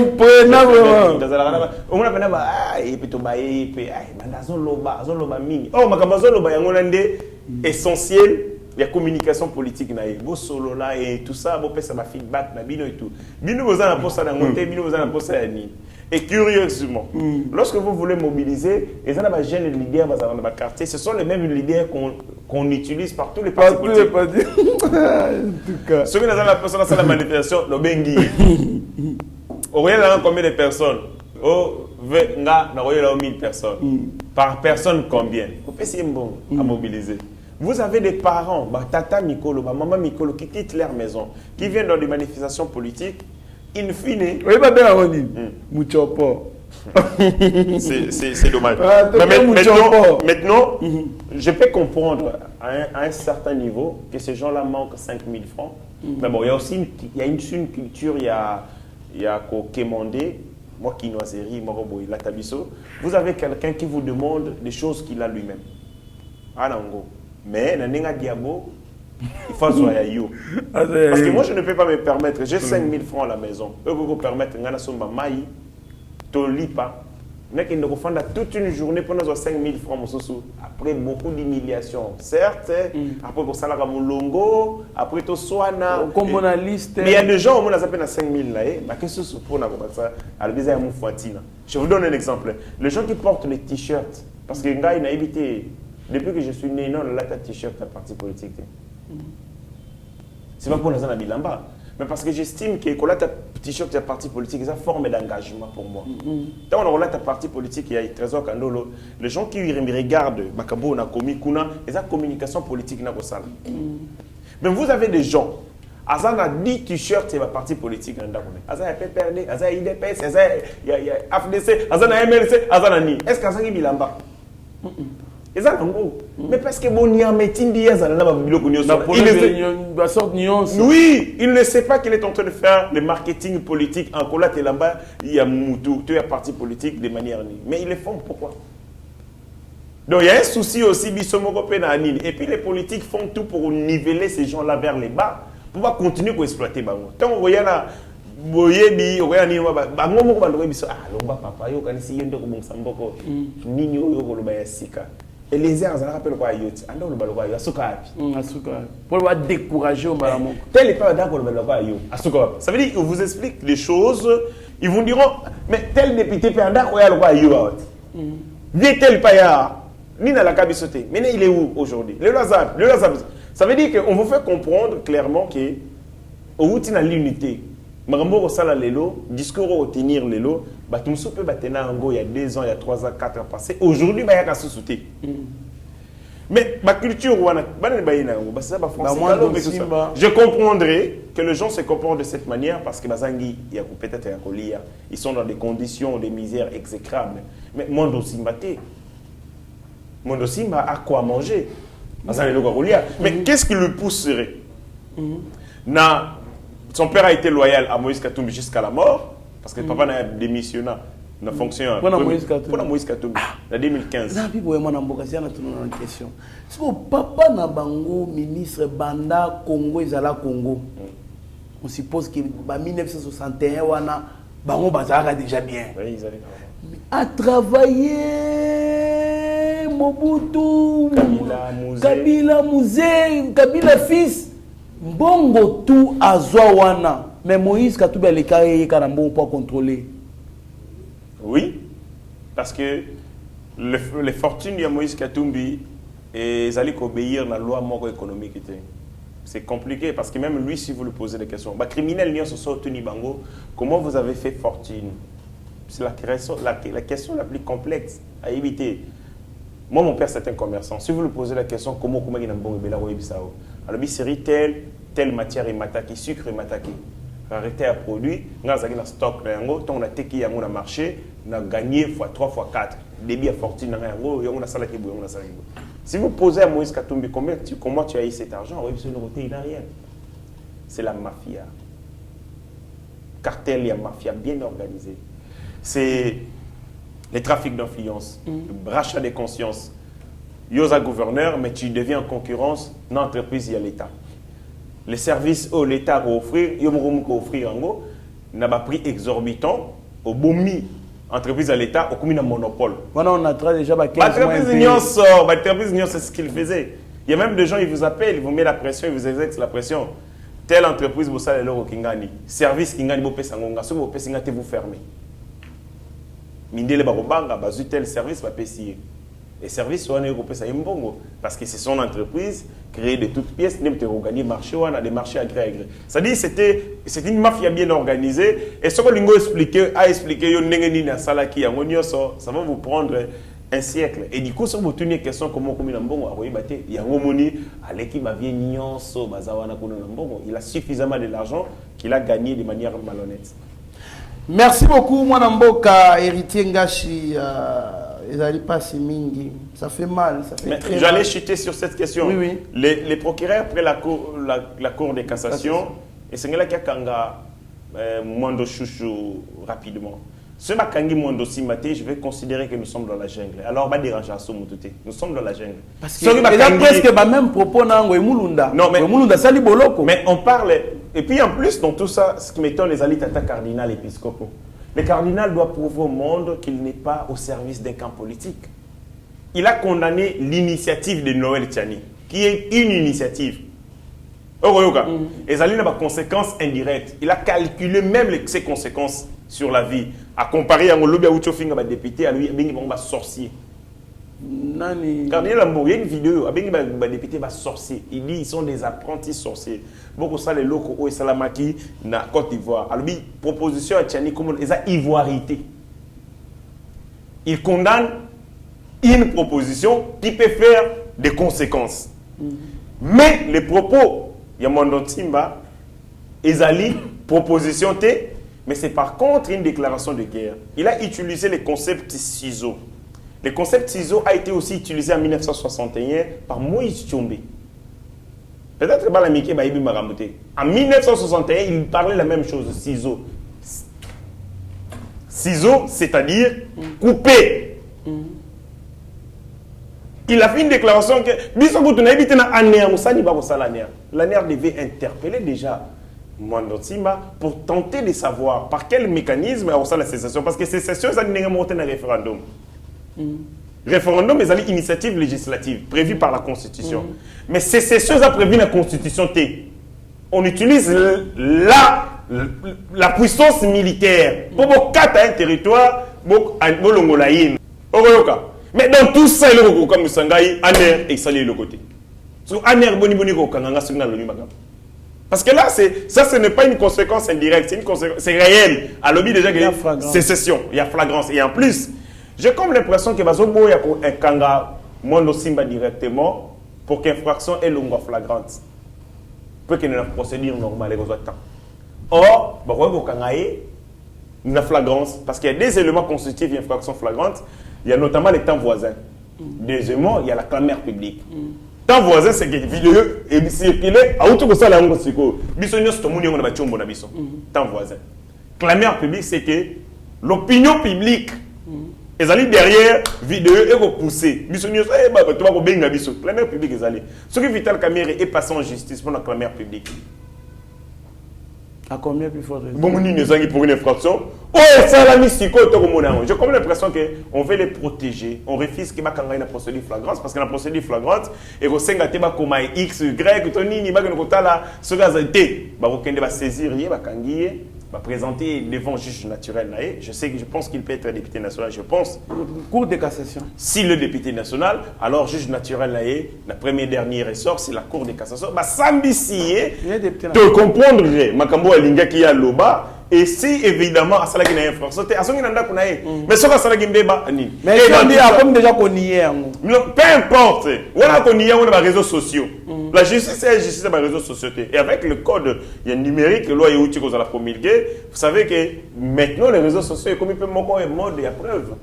on a pas ah et puis to baye puis ah mandazo loba mingi. Oh makambazo loba yangolande essentiel la communication politique na bo solo là et tout ça bo pesa ma feedback na bino et tout. Bino boza na posa na monter, bino boza na posa ni. Et curieusement, lorsque vous voulez mobiliser, les jeunes leaders dans le quartier, ce sont les mêmes leaders qu'on utilise par tous les partis politiques. En tout cas. Ceux qui ont la personne dans la manifestation, le bengi. Au réel, combien de personnes? Oh, 1000 personnes. Par personne, combien? Vous pouvez bon à mobiliser. Vous avez des parents, tata Mikolo, maman Mikolo, qui quittent leur maison, qui viennent dans des manifestations politiques. In fine, oui, bah bien, on dit, Mouchopo. C'est dommage. Maintenant, je peux comprendre à un certain niveau que ces gens-là manquent 5000 francs. Mais bon, il y a aussi une culture, il y a Kokemandé, moi qui noiserie, moi la tabiso. Vous avez quelqu'un qui vous demande des choses qu'il a lui-même. Anango. Mais, Nanenga Diabo, il faut zoya yo. Parce que moi, je ne peux pas me permettre. J'ai 5000 francs à la maison. Eux, vous permettre, ngana somba maï, tolipa. Mais qu'ils ne refondent toute une journée pour nous 5000 francs, après beaucoup d'humiliation. Certes, après pour ça, la Ramulongo, après tout soana. Comme on a liste. Mais il y a des gens, on a appelé à 5000 là, mais qu'est-ce que c'est pour ça? Je vous donne un exemple. Les gens qui portent les t-shirts, parce que gars, il a évité, depuis que je suis né, non, là, ta t-shirt, la partie politique. C'est pas pour nous en bilamba, mais parce que j'estime que quand tu as t-shirt de parti politique, c'est une forme d'engagement pour moi. Quand on a ta parti politique, il y a Trésor Kandolo, les gens qui me regardent, Makabo, Nakomi, Kuna, ils ont communication politique. Mais vous avez des gens, Azan a 10 t-shirts, c'est ma parti politique. Azan a PPRD, Azan a IDPS, Azan a AFDC, Azan a MLC, Azan a NI. Est-ce qu'Azan a bilamba? Mais parce que bon, il y a un métier oui, il ne sait pas qu'il est en train de faire le marketing politique. En collat et là-bas, il y a Moutou, tu as parti politique de manière. Mais ils le font pourquoi? Donc il y a un souci aussi, et puis les politiques font tout pour niveler ces gens-là vers les bas, pour pouvoir continuer à exploiter. Tant on voit là, et les airs, ça rappelle quoi? Ando le baloga yo asuka. Asuka. Pour le décourager au malamon. Tel est pas d'accord le baloga yo asuka. Ça veut dire qu'on vous explique les choses, ils vous diront mais tel député peut d'accord le quoi yo. Vieux tel paya ni dans la cabisoté. Mais il est où aujourd'hui? Le Lazare. Ça veut dire qu'on vous fait comprendre clairement que au route dans l'unité. Marambo Rosala Lelo, discours au tenir Lelo, Batumso peut batena Ango il y a 2 ans, il y a 3 ans, 4 ans passés. Aujourd'hui, il y a qu'à se soutenir. Mais ma culture, je comprendrais que les gens se comportent de cette manière parce que Bazangi, il y a peut-être un colis, ils sont dans des conditions de misère exécrables. Mais Mondo Simbaté, Mondo Simba a quoi manger. Mais qu'est-ce qui le pousserait? Son père a été loyal à Moïse Katumbi jusqu'à la mort, parce que papa n'a démissionné, n'a fonctionné. Pour Moïse Katumbi, en 2015. Une question. Si le papa n'a bango ministre Banda Congo Ezala Congo, on suppose que en 1961 wana bango bazaka déjà bien. Oui, ils allaient a travaillé Mobutu, Kabila Mouzé, Kabila fils. Bongo tout à Zouawana, mais Moïse Katumbi a les carrés pour contrôler. Oui, parce que les fortunes de Moïse Katumbi, ils allaient obéir à la loi économique. C'est compliqué parce que même lui, si vous lui posez des questions, criminel, comment vous avez fait fortune? C'est la question la plus complexe à éviter. Moi, mon père, c'est un commerçant. Si vous lui posez la question, comment il y a un bon bébé, alors, série telle matière est mataki, sucre est mataki. Arrêtez à produire, on a un stock, on a teki dans le marché, on a gagné fois 3 fois 4. Débit à fortune, on a salaki. Si vous posez à Moïse Katumbi comment tu as eu cet argent, il n'a rien. C'est la mafia. Cartel, il y a mafia bien organisée. C'est les trafics d'influence, le rachat des consciences. Yosa gouverneur, mais tu deviens en concurrence dans l'entreprise, il y a l'État. Les services où l'État va offrir, il y a un prix exorbitant, au boumi, entreprise à l'État, au commun monopole. Voilà, on a déjà l'entreprise c'est ce qu'il faisait. Il y a même des gens, ils vous appellent, ils vous mettent la pression, ils vous exercent la pression. Telle entreprise, vous savez, l'euro Kingani. Service Kingani, vous payez sangonga, si vous payez sangonga, vous fermez. Mindele Barobanga, tel service va payer. Et service, on est européen, ça y est bon. Parce que c'est son entreprise, créée de toutes pièces, même te regagner marché, on a des marchés à gré à gré. C'est-à-dire c'était une mafia bien organisée. Et ce que Lingo a expliqué, ça va vous prendre un siècle. Et du coup, si vous tenez une question comment il y a un moni, il a suffisamment de l'argent qu'il a gagné de manière malhonnête. Merci beaucoup, Mwanamboka, héritier Ngashi. Pas si mingi. Ça fait mal, ça fait très mal. J'allais chuter sur cette question. Oui, oui. Les procureurs après la cour de cassation, et c'est là qu'il y a Kanga Mwando Chouchou rapidement. Ce Makangi Mwando Simate, je vais considérer que nous sommes dans la jungle. Alors, on va déranger à ce Moutoute. Nous sommes dans la jungle. Parce que il y a presque le même propos dans Mulunda. Non, mais Mulunda, ça boloko. Mais on parle. Et puis en plus, dans tout ça, ce qui m'étonne, les alliés tata cardinal épiscopaux. Le cardinal doit prouver au monde qu'il n'est pas au service d'un camp politique. Il a condamné l'initiative de Noël Tchani, qui est une initiative. Et ça a des conséquences indirectes. Il a calculé même ses conséquences sur la vie. À comparer à Ngolobi Aouchofinga, député, à lui, il va sorcier. Cardinal Lambo, il y a une vidéo, un député va sorcier. Il dit qu'ils sont des apprentis sorciers. Beaucoup ça les locaux au Salamaki, na Côte d'Ivoire. Alors, proposition à Tchani, comme ils ont ivoirité. Il condamne une proposition qui peut faire des conséquences. Mais les propos, il y a Mondon Timba, Ezali, proposition T, mais c'est par contre une déclaration de guerre. Il a utilisé le concept ciseaux. Le concept ciseaux a été aussi utilisé en 1961 par Moïse Tchombe. Peut-être que Balamike Baïbi Maramouté. En 1961, il parlait la même chose, ciseaux. Ciseaux, c'est-à-dire couper. Il a fait une déclaration que l'ANER devait interpeller déjà Mwando Simba pour tenter de savoir par quel mécanisme a la sécession. Parce que sécession, ça n'est pas un référendum. Référendum, c'est une initiative législative prévue par la Constitution. Mais sécession, ça prévu la Constitution. On utilise la puissance militaire pour quatre un territoire, mais dans tout ça, il y a comme Sangai, Aner et Salé le côté. Aner boni boni ko kanga signal le numéro. Parce que là, ça, ce n'est pas une conséquence indirecte, c'est une conséquence, c'est réel. À l'objet déjà, il y a sécession, il y a flagrance. Et en plus, j'ai comme l'impression que Bazobo y a un kanga Mwando Simba directement pour qu'infraction ait longue flagrante. Pour qu'il y ait une procédure normale et temps. Or, une flagrance, parce qu'il y a des éléments constitutifs d'infraction flagrante, il y a notamment les temps voisins. Deuxièmement, il y a la clameur publique. Temps voisin, c'est que les vidéos, et circuler, à autre que ça, là, on se dit temps voisin. Clameur publique, c'est que l'opinion publique, ils allaient derrière vidéo et repousser. Clameur publique, ils allaient. Ce qui Vital Kamerhe est passé en justice pour la clameur publique. À combien plus fort? Pour une infraction. Oh, ça la mise. J'ai comme l'impression qu'on veut les protéger. On refuse qu'il y ait une procédure flagrante parce que la procédure flagrante, et qu'on sait que comme X, Y, Tony, ni bague nous là, ce gars a été, bah on va saisir, bah kangier, présenter devant le juge naturel. Je pense qu'il peut être député national, je pense. Cour de cassation. Si le député national, alors juge naturel, la première dernier ressort, c'est la Cour de cassation. Sambisi, de comprendre, Makambo Alinga qui a l'oba. Et si évidemment, ça qui n'a rien fait, à son mais ça va qui débat. Mais on dit comme déjà qu'on y est. Peu importe, on a qu'on y est, on a les réseaux sociaux. La justice, c'est la justice des réseaux sociaux. Et avec le code numérique, loi et outils qu'on a promulgué, vous savez que maintenant les réseaux sociaux, comme ils peuvent un mode de preuve.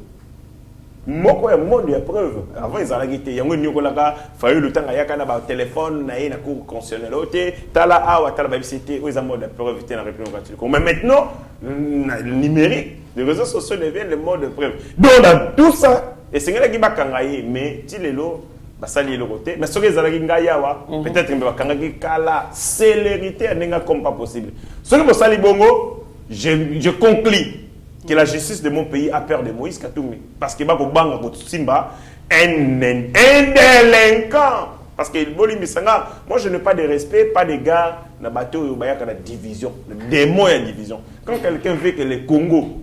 Moko est mode de preuve. Avant, ils allaient guetter. Il y a un fallu le temps à yakana ba téléphone, na na cour constitutionnelle. Tala awa tala babicité, ils ont mode de preuve dans la République catholique. Mais maintenant, le numérique, les réseaux sociaux deviennent le mode de preuve. Donc dans tout ça, et c'est là qui va kangaye, mais ti lelo basali le côté, mais ce que zalaki ngaya wa, peut-être que bakangaki kala célérité n'est comme pas possible. Ce que basali bongo, je conclus que la justice de mon pays a peur de Moïse Katoumi. Parce qu'il va au banga Simba, un délinquant. Parce qu'il boli misanga, moi je n'ai pas de respect, pas d'égard, na bateau il y a la division, le démon est la division. Quand quelqu'un veut que le Congo,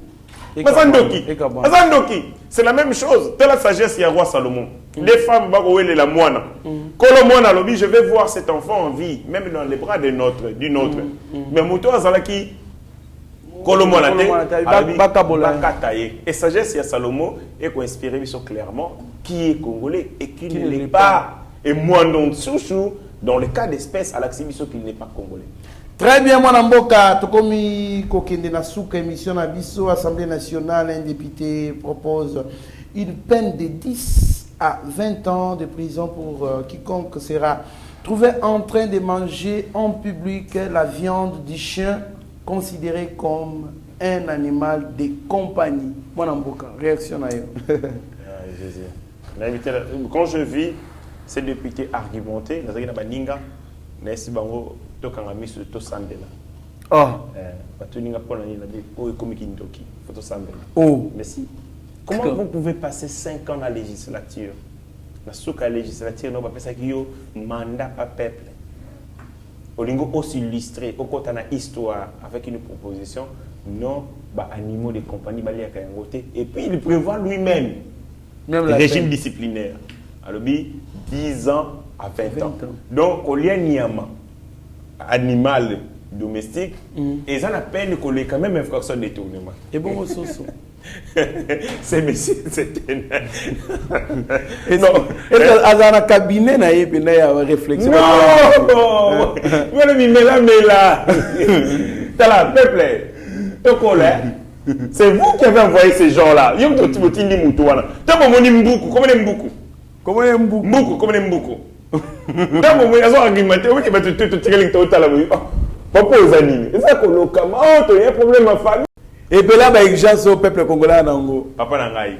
c'est la même chose. Telle la sagesse, il y a roi Salomon. Les femmes, la moine. Je vais voir cet enfant en vie, même dans les bras d'une autre. Mais Mouto Azalaki, et sagesse, il y a Salomon, et qu'on inspire clairement qui est congolais et qui ne l'est pas. Et moi, non, chouchou, dans le cas d'espèce, à l'axibiso qu'il n'est pas congolais. Très bien, moi, Namboka, Tokomi Kokende Nasuka, émission Nabiso, Assemblée nationale, un député propose une peine de 10 à 20 ans de prison pour quiconque sera trouvé en train de manger en public la viande du chien considéré comme un animal de compagnie. Mon Namboka, réaction à eux. Quand je vis ces députés argumentés, nous avons dit que nous avons mis sur le sandela. Oh, mais si. Comment vous pouvez passer 5 ans dans la législature? La législature, nous avons fait un mandat par peuple. Olingo aussi illustré, au côté de histoire, avec une proposition, non, animaux de compagnie, et puis il prévoit lui-même le régime disciplinaire. Alors, 10 ans à 20 ans. Donc, au lieu niama, animal domestique, et ça n'a peine qu'on ait quand même infraction de détournement. Et bon, c'est monsieur, c'est non. Et dans le cabinet, il y a une réflexion. Non, c'est vous qui avez envoyé ces gens-là. Et bien là, il y a un peuple congolais. Papa Nangaï.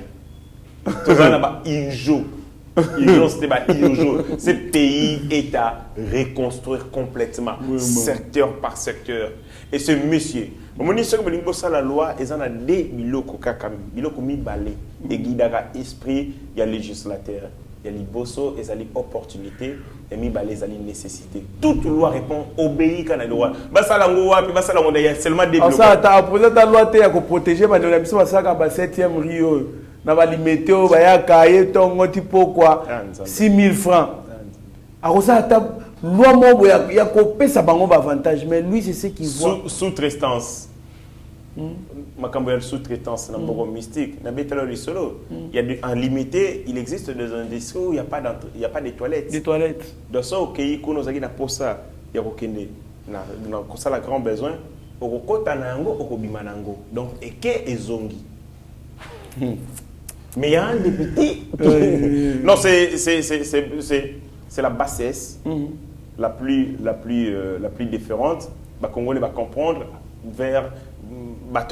Ce pays est à reconstruire complètement, secteur par secteur. Et ce monsieur, la loi, il y a des biloko mi balé, et guidara esprit, il y a législateur, il y a les bosso, il y a les opportunités, et mi balé, il y a les nécessités. Toute loi répond, obéit à la loi. Il y a seulement des blocs. Ça, tu as posé ta loi pour protéger, mais la mission, c'est 7e Rio. Na bali météo ba ya kaye tongo tipo quoi 6000 francs. Alors ça ta loi mo ya ko pesa bango ba avantage mais lui c'est ce qu'il voit sous-traitance. Makambo ya sous-traitance na mboro mystique na betalo li solo. Il y a en limité, il existe des industries où il y a pas de toilettes. Des toilettes. Dans ça au pays ko nozaki na posa ya kokende na ça la grand besoin okokota nango okobima nango. Donc eke ezongi. Mais il y a un député. Non, c'est la bassesse la plus différente. Les Congolais va comprendre vers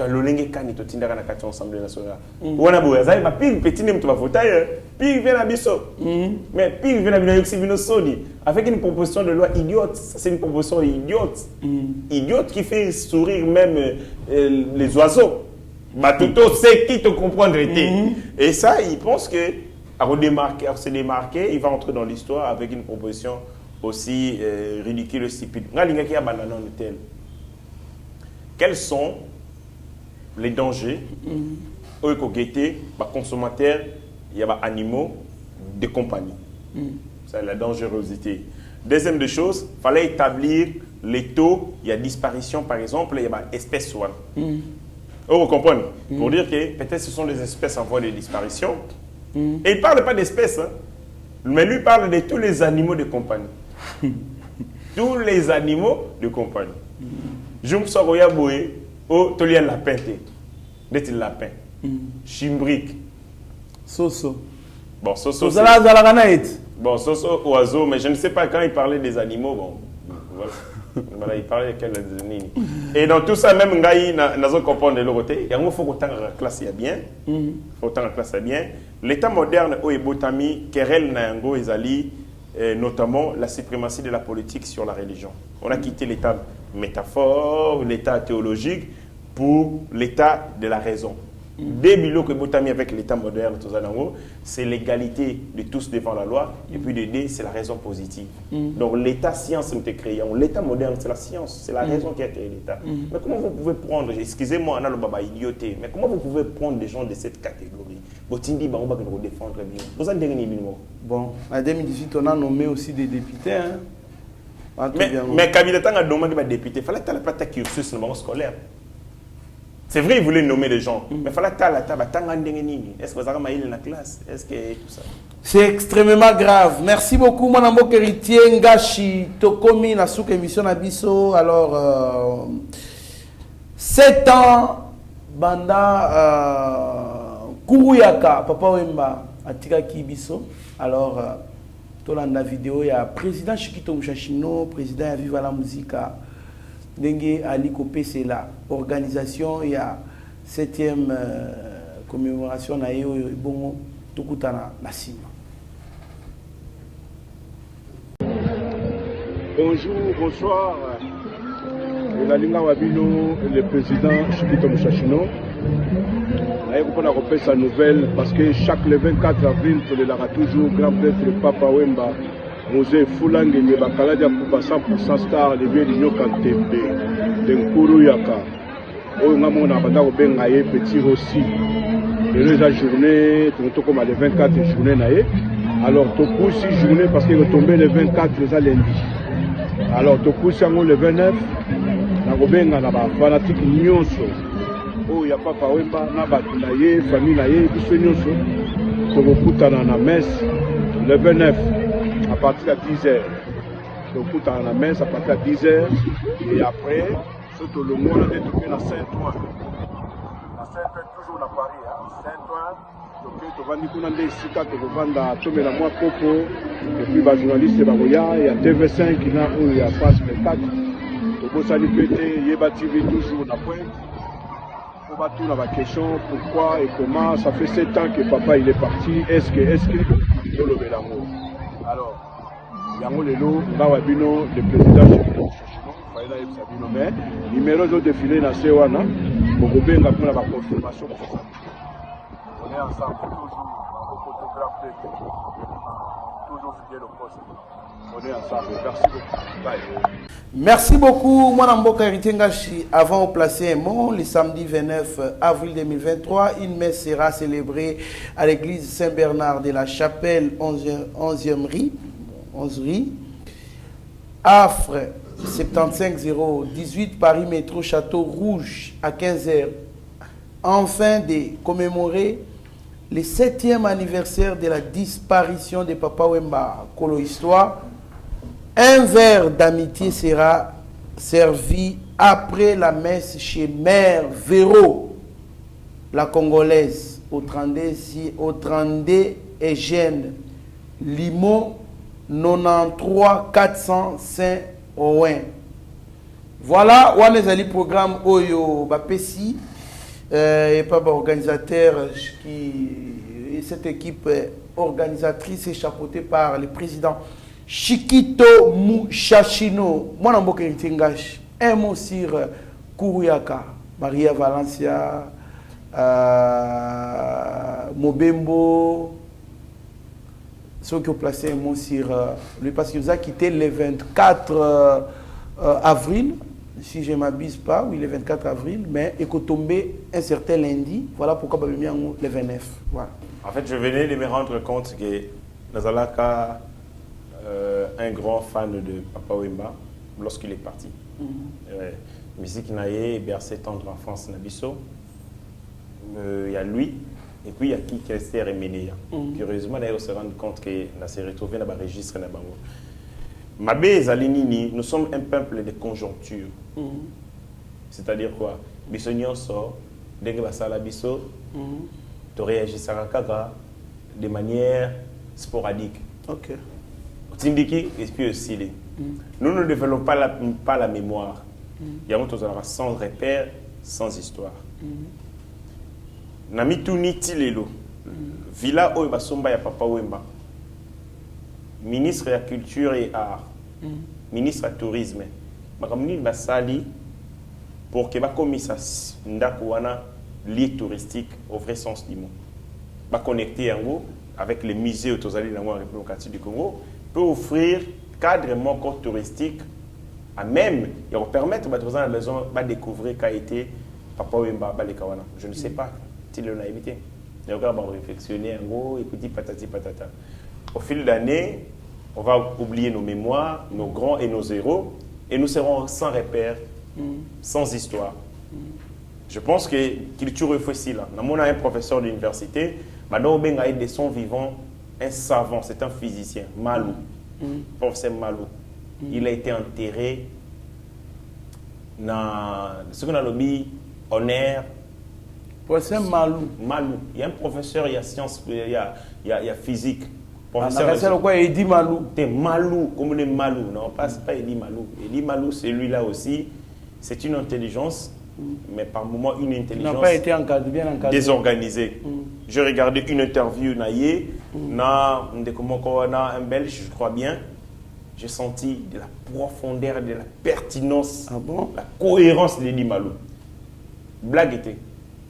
l'Olenge Kani to tindara na kati Assemblée nationale. Wana boya zai ba pile petit nem to va voter. Puis vient la biso. Mais puis vient la bino sodi avec une proposition de loi idiote. C'est une proposition idiote. Idiote qui fait sourire même les oiseaux. Matuto sait qui te comprendre était. Et ça, il pense que à se démarquer, il va entrer dans l'histoire avec une proposition aussi ridicule, stupide. quels sont les dangers aux consommateurs, il y a des animaux de compagnie. C'est la dangerosité. Deuxième des choses, il fallait établir les taux, il y a disparition par exemple, il y a des espèces. Vous comprenez? Pour dire que peut-être ce sont des espèces en voie de disparition. Et il ne parle pas d'espèces, hein, mais lui parle de tous les animaux de compagnie. Tous les animaux de compagnie. Je me sors au boé, au tolien lapin, d'être lapin, chimbrique. Soso. Bon, soso. Bon, soso, oiseau, mais je ne sais pas quand il parlait des animaux. Bon, voilà. Voilà, il parlait de quel animal. Et dans tout ça, même Ngaï, nous comprendre de l'autre côté, il faut que la classe est bien. Il faut que la classe est bien. L'état moderne, au Ebotami, Kerel Nayango, Ezali, notamment la suprématie de la politique sur la religion. On a quitté l'état métaphore, l'état théologique, pour l'état de la raison. Dès que Botami avec l'état moderne, c'est l'égalité de tous devant la loi, et puis de D, c'est la raison positive. Donc l'état science nous est créé. L'état moderne, c'est la science, c'est la raison qui a créé l'état. Mais comment vous pouvez prendre, excusez-moi, on a le baba idioté, mais comment vous pouvez prendre des gens de cette catégorie? Botindi, on va nous défendre bien. Vous en dernier minimum. Bon, en 2018, on a nommé aussi des députés. Hein? Mais Kabila a nommé des députés, il fallait que tu aies la cursus dans le monde scolaire. C'est vrai, il voulait nommer des gens, mais il fallait que tu aies la table. Est-ce que vous avez dans la classe? Est-ce que tout ça? C'est extrêmement grave. Merci beaucoup, mon amour héritier Ngashi Tokomi, na souk émission Nabiso. Alors, 7 ans, Banda Kuruyaka, Papa Wemba, Atika Kibiso. Alors, dans la vidéo, il y a président Chikito Mouchachino, président à Viva la Musica, Dengue Ali Kopé, c'est la organisation, il y a 7e commémoration, na Bongo, Tukutana, Nassima. Bonjour, bonsoir. Lalinga Wabino, le président Chikito Mouchachino. On a repris sa nouvelle parce que chaque le 24 avril, il y aura toujours grand prêtre Papa Wemba, Mosé Foulangue, Bakaladia pour 100% star, les vieux d'Union Kantembe, d'Nkuru Yaka. On a mon abandon au Bengaye, petit aussi. Et la journée, comme les 24 journées, alors tu pousses 6 journées parce qu'il est tombé le 24 lundi. Alors tu pousses le 29, on a fanatique nyonso. Oh, il n'y a pas Wemba, na batulaye, famille naye, tout nyonso. Tokokutana na messe le 29 à partir de 10h. Tokokutana na messe à partir de 10h. Et après, surtout le monde est tombé à Saint-Ouen. À Saint-Ouen, toujours à Paris. Saint-Ouen, tu vas dire qu'on a des citats, tu vas vendre tomber la moi coco. Et puis, les journalistes, il y a TV5 qui n'a où il y a France 24. Tu vas saluer pété, il y a TV toujours à pointe. On va tout dans la question, pourquoi et comment, ça fait 7 ans que papa il est parti, est-ce que, le Bélango. Alors, Yango Lelo, Ngawabino, le président Chikito Mouchachino, Faïda Sabino, mais, numéro de défilé dans Sewana, Mogobe n'a pas la confirmation pour ça. On est ensemble, toujours, en photographe, toujours fidèle au poste. On est ensemble, merci beaucoup. Bye. Merci beaucoup, moi Mboka Ngashi. Avant de placer un mot, le samedi 29 avril 2023, une messe sera célébrée à l'église Saint-Bernard de la Chapelle 11e rue, Affre 75018, Paris Métro Château Rouge à 15h, afin de commémorer le 7e anniversaire de la disparition de Papa Wemba Kolo Histoire. Un verre d'amitié sera servi après la messe chez Mère Véro, la Congolaise, au 32 Eugène Limon 93 400 Saint-Ouen. Voilà, on est allé programme Oyo Bapesi et pas organisateur qui cette équipe organisatrice est chapeautée par le président Chikito Mouchachino. Moi, je suis un mot sur Kuruyaka, Maria Valencia, Mobembo. Ceux qui ont placé un mot sur lui parce qu'il nous a quitté le 24 avril. si je ne m'abuse pas, oui, le 24 avril, mais il est tombé un certain lundi. Voilà pourquoi je mis le 29. Voilà. En fait, je venais de me rendre compte que Nazalaka, un grand fan de Papa Wemba, lorsqu'il est parti. Musique Naye, bercé tendre enfance Nabiso. Il y a lui, et puis il y a qui Kester et Ménéa. Curieusement, d'ailleurs, on se rend compte qu'on s'est retrouvé dans le registre. Mabé Zalinini, nous sommes un peuple de conjoncture. C'est-à-dire quoi? Bissonion sort, Dengue Basala Bisso, tu réagis Sarakaka de manière sporadique. Ok. Tindiki, et puis aussi. Nous ne développons pas la mémoire. Il y a sans repère, sans histoire. Namituni Tilelo, Villa Oibasomba ya Papa Wemba, ministre de la Culture et Art, ministre du Tourisme, Makamuni Basali, pour que Bakomisa Ndakuana, lieu touristique au vrai sens du mot. Va connecter avec les musées autorisés dans la République du Congo, peut offrir cadre encore touristique à même, et permettre aux gens de découvrir qu'a été Papa Wemba Balekawana. Je ne sais pas si l'on a évité. On va réflexionner en gros, écouter patati patata. Au fil d'années, on va oublier nos mémoires, nos grands et nos héros, et nous serons sans repère, sans histoire. Je pense que culture facile. Nous avons un professeur d'université, maintenant on a des sons vivants, un savant, c'est un physicien, Malou, professeur Malou. Il a été enterré dans ce qu'on a nommé honneur. Professeur Malou. Malou. Il y a un professeur, il y a sciences, il y a physique. Professeur quoi, Edi Malou. C'est Malou, comme les Malou. Non, pas Edi Malou. Edi Malou, c'est lui-là aussi. C'est une intelligence, mais par moments une intelligence n'a pas été encadré, bien encadré. Désorganisée. J'ai regardé une interview naïe, un Belge, je crois bien. J'ai senti de la profondeur, de la pertinence, la cohérence de Edi Malou. Blague était,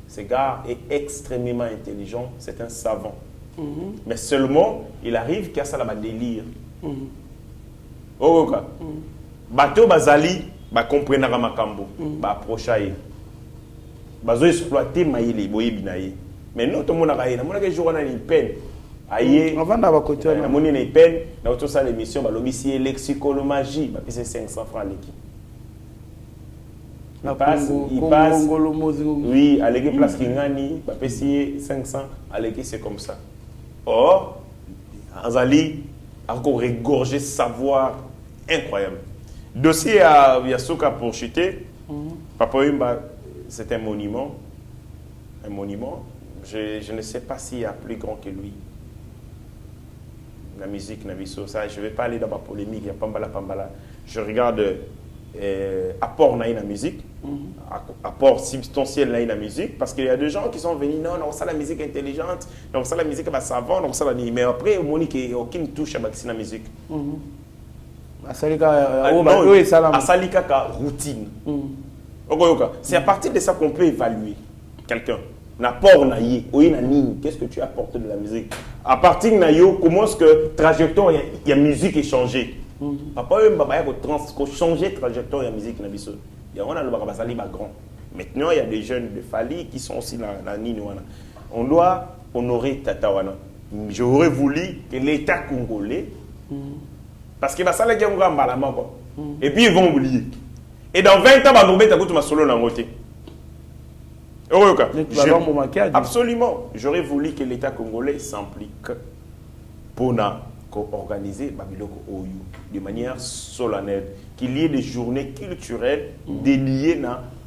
ce gars est extrêmement intelligent, c'est un savant. Mais seulement, il arrive qu'il y a ça là, délire. Bateau Bazali, comprendre Makambo, approcher. Bazo exploiter maïli, boye binaye. Mais nous, tout le monde a gagné. Nous avons joué dans une peine. Aïe. Avant d'avoir côté. Nous avons une peine. Nous avons ça l'émission. Nous avons ici lexicologie. C'est 500 francs l'équipe. Il passe. Oui, à l'équipe place Kingani, il passe 500. À l'équipe, c'est comme ça. Or, Azali a encore regorgé savoir incroyable. Dossier à Yasuka pour chuter. Papa Wemba, c'est un monument. Un monument. Je ne sais pas s'il y a plus grand que lui. La musique, ça, je ne vais pas aller dans ma polémique. Il y a Pambala. Je regarde apport dans la musique, apport substantiel dans la musique, parce qu'il y a des gens qui sont venus, non, ça la musique intelligente, non, ça la musique savante, non, ça la mais après, Monique, aucune touche à la musique. Asalika routine. C'est à partir de ça qu'on peut évaluer quelqu'un. Qu'est-ce que tu apportes de la musique? À partir de Nayo, comment est-ce que trajectoire, il y a musique échangée? Papa, il faut changer de trajectoire de la musique. Il y a grand. Maintenant, il y a des jeunes de Fali qui sont aussi dans la Ninoana. On doit honorer Tatawana. J'aurais voulu que l'État congolais, parce que ça les gens et puis ils vont oublier. Et dans 20 ans, on va mettre un solo dans le côté. Absolument. J'aurais voulu que l'État congolais s'implique pour organiser Babiloko Oyu de manière solennelle, qu'il y ait des journées culturelles dédiées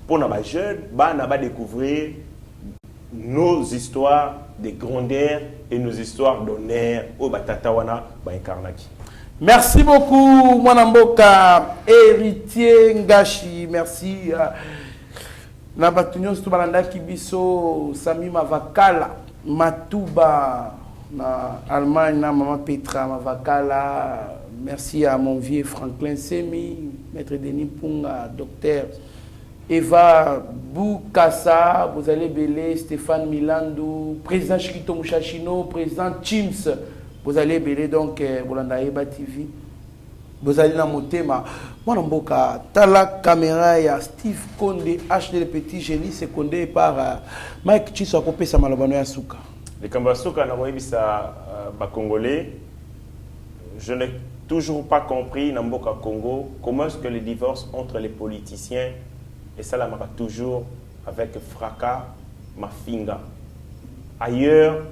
pour les jeunes à découvrir nos histoires de grandeur et nos histoires d'honneur au Batatawana Bainkarnaki. Merci beaucoup, Mwanamboka, héritier Ngashi. Merci. Nabatunyo Stubalanda Kibiso, Sami Mavakala, Matuba, na Allemagne, na Maman Petra Mavakala. Merci à mon vieux Franklin Semi, Maître Denis Punga, Docteur Eva Boukassa, vous allez belé, Stéphane Milandou, Président Chikito Mouchachino, Président Chims, vous allez belé donc Bolanda Eba TV. bozali na motema mwana mboka tala caméra ya Steve Konde HD le petit génie secondé par Mike Chiso akopesa malobano ya suka les Kambasuka na koyebisa ba Congolais. Je n'ai toujours pas compris dans Mboka Congo comment est-ce que le divorce entre les politiciens et ça là marque toujours avec fracas mafinga. Ailleurs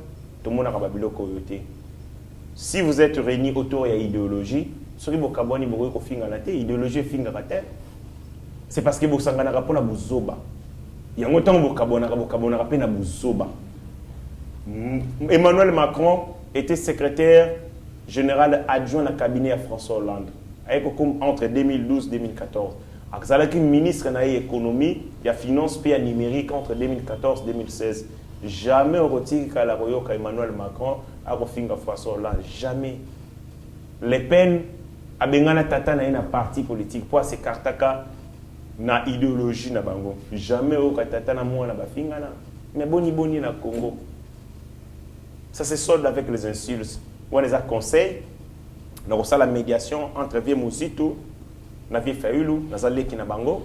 tout le monde a babilo koyote. Si vous êtes réunis autour de l'idéologie, ce qui est idéologie finga kate, c'est parce que vous avez un buzoba. Il y a longtemps que vous avez un buzoba. Emmanuel Macron était secrétaire général adjoint à la cabinet à François Hollande. Entre 2012 et 2014. Il y a un ministre de l'économie, il y a finance et numérique entre 2014 et 2016. Jamais on retire la royoka Emmanuel Macron à Rofinga François Hollande. Jamais. Les peines à Bengana Tata na parti politique pour ces kartaka na idéologie na bango. Jamais au Tata na moi na bafinga na. Mais boni na Congo. Ça se solde avec les insultes. On les a conseillé. On a la médiation entre Vieux Mousito, na Vieux Fayoulou, na Zaleki na bango.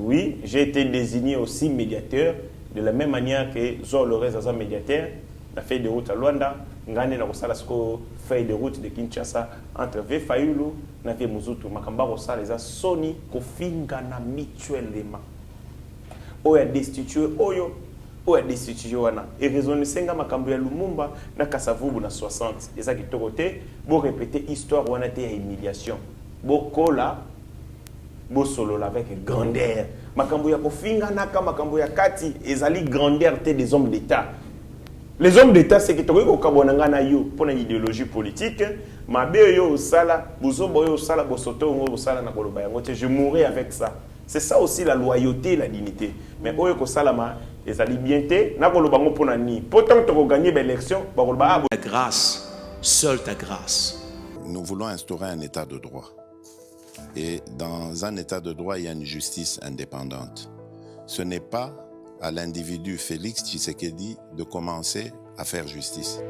Oui, j'ai été désigné aussi médiateur. De la même manière que Zor Lorez a médiateur, la feuille de route à Luanda, Ngane na Rosala feuille de route de Kinshasa entre Vefayulu na Muzutu, Makamba Rosala les a Sony Kofinga na mutuellement. Oya destitué Oyo, Oya destitué Wana. Et raisonner Senga Makambo ya Lumumba na Kasavubu na 60. Et ça qui te côté, bon répéter histoire Wana te ya humiliation. Bokola, bo solo avec grandeur. Makambo ya kofinga naka makambo ya kati ezali grandeur des hommes d'État. Les hommes d'État c'est que toko kabonanga na yo pour une idéologie politique, mabe yo sala, buzobo yo sala bosoto ngo sala na koloba yango je mourrai avec ça. C'est ça aussi la loyauté, la dignité. Mais oyo ko salama ezali bien té na koloba ngo pona ni. Pourtant toko gagner l'élection, ba koloba Ta grâce, seule ta grâce. Nous voulons instaurer un état de droit. Et dans un état de droit, il y a une justice indépendante. Ce n'est pas à l'individu Félix Tshisekedi de commencer à faire justice.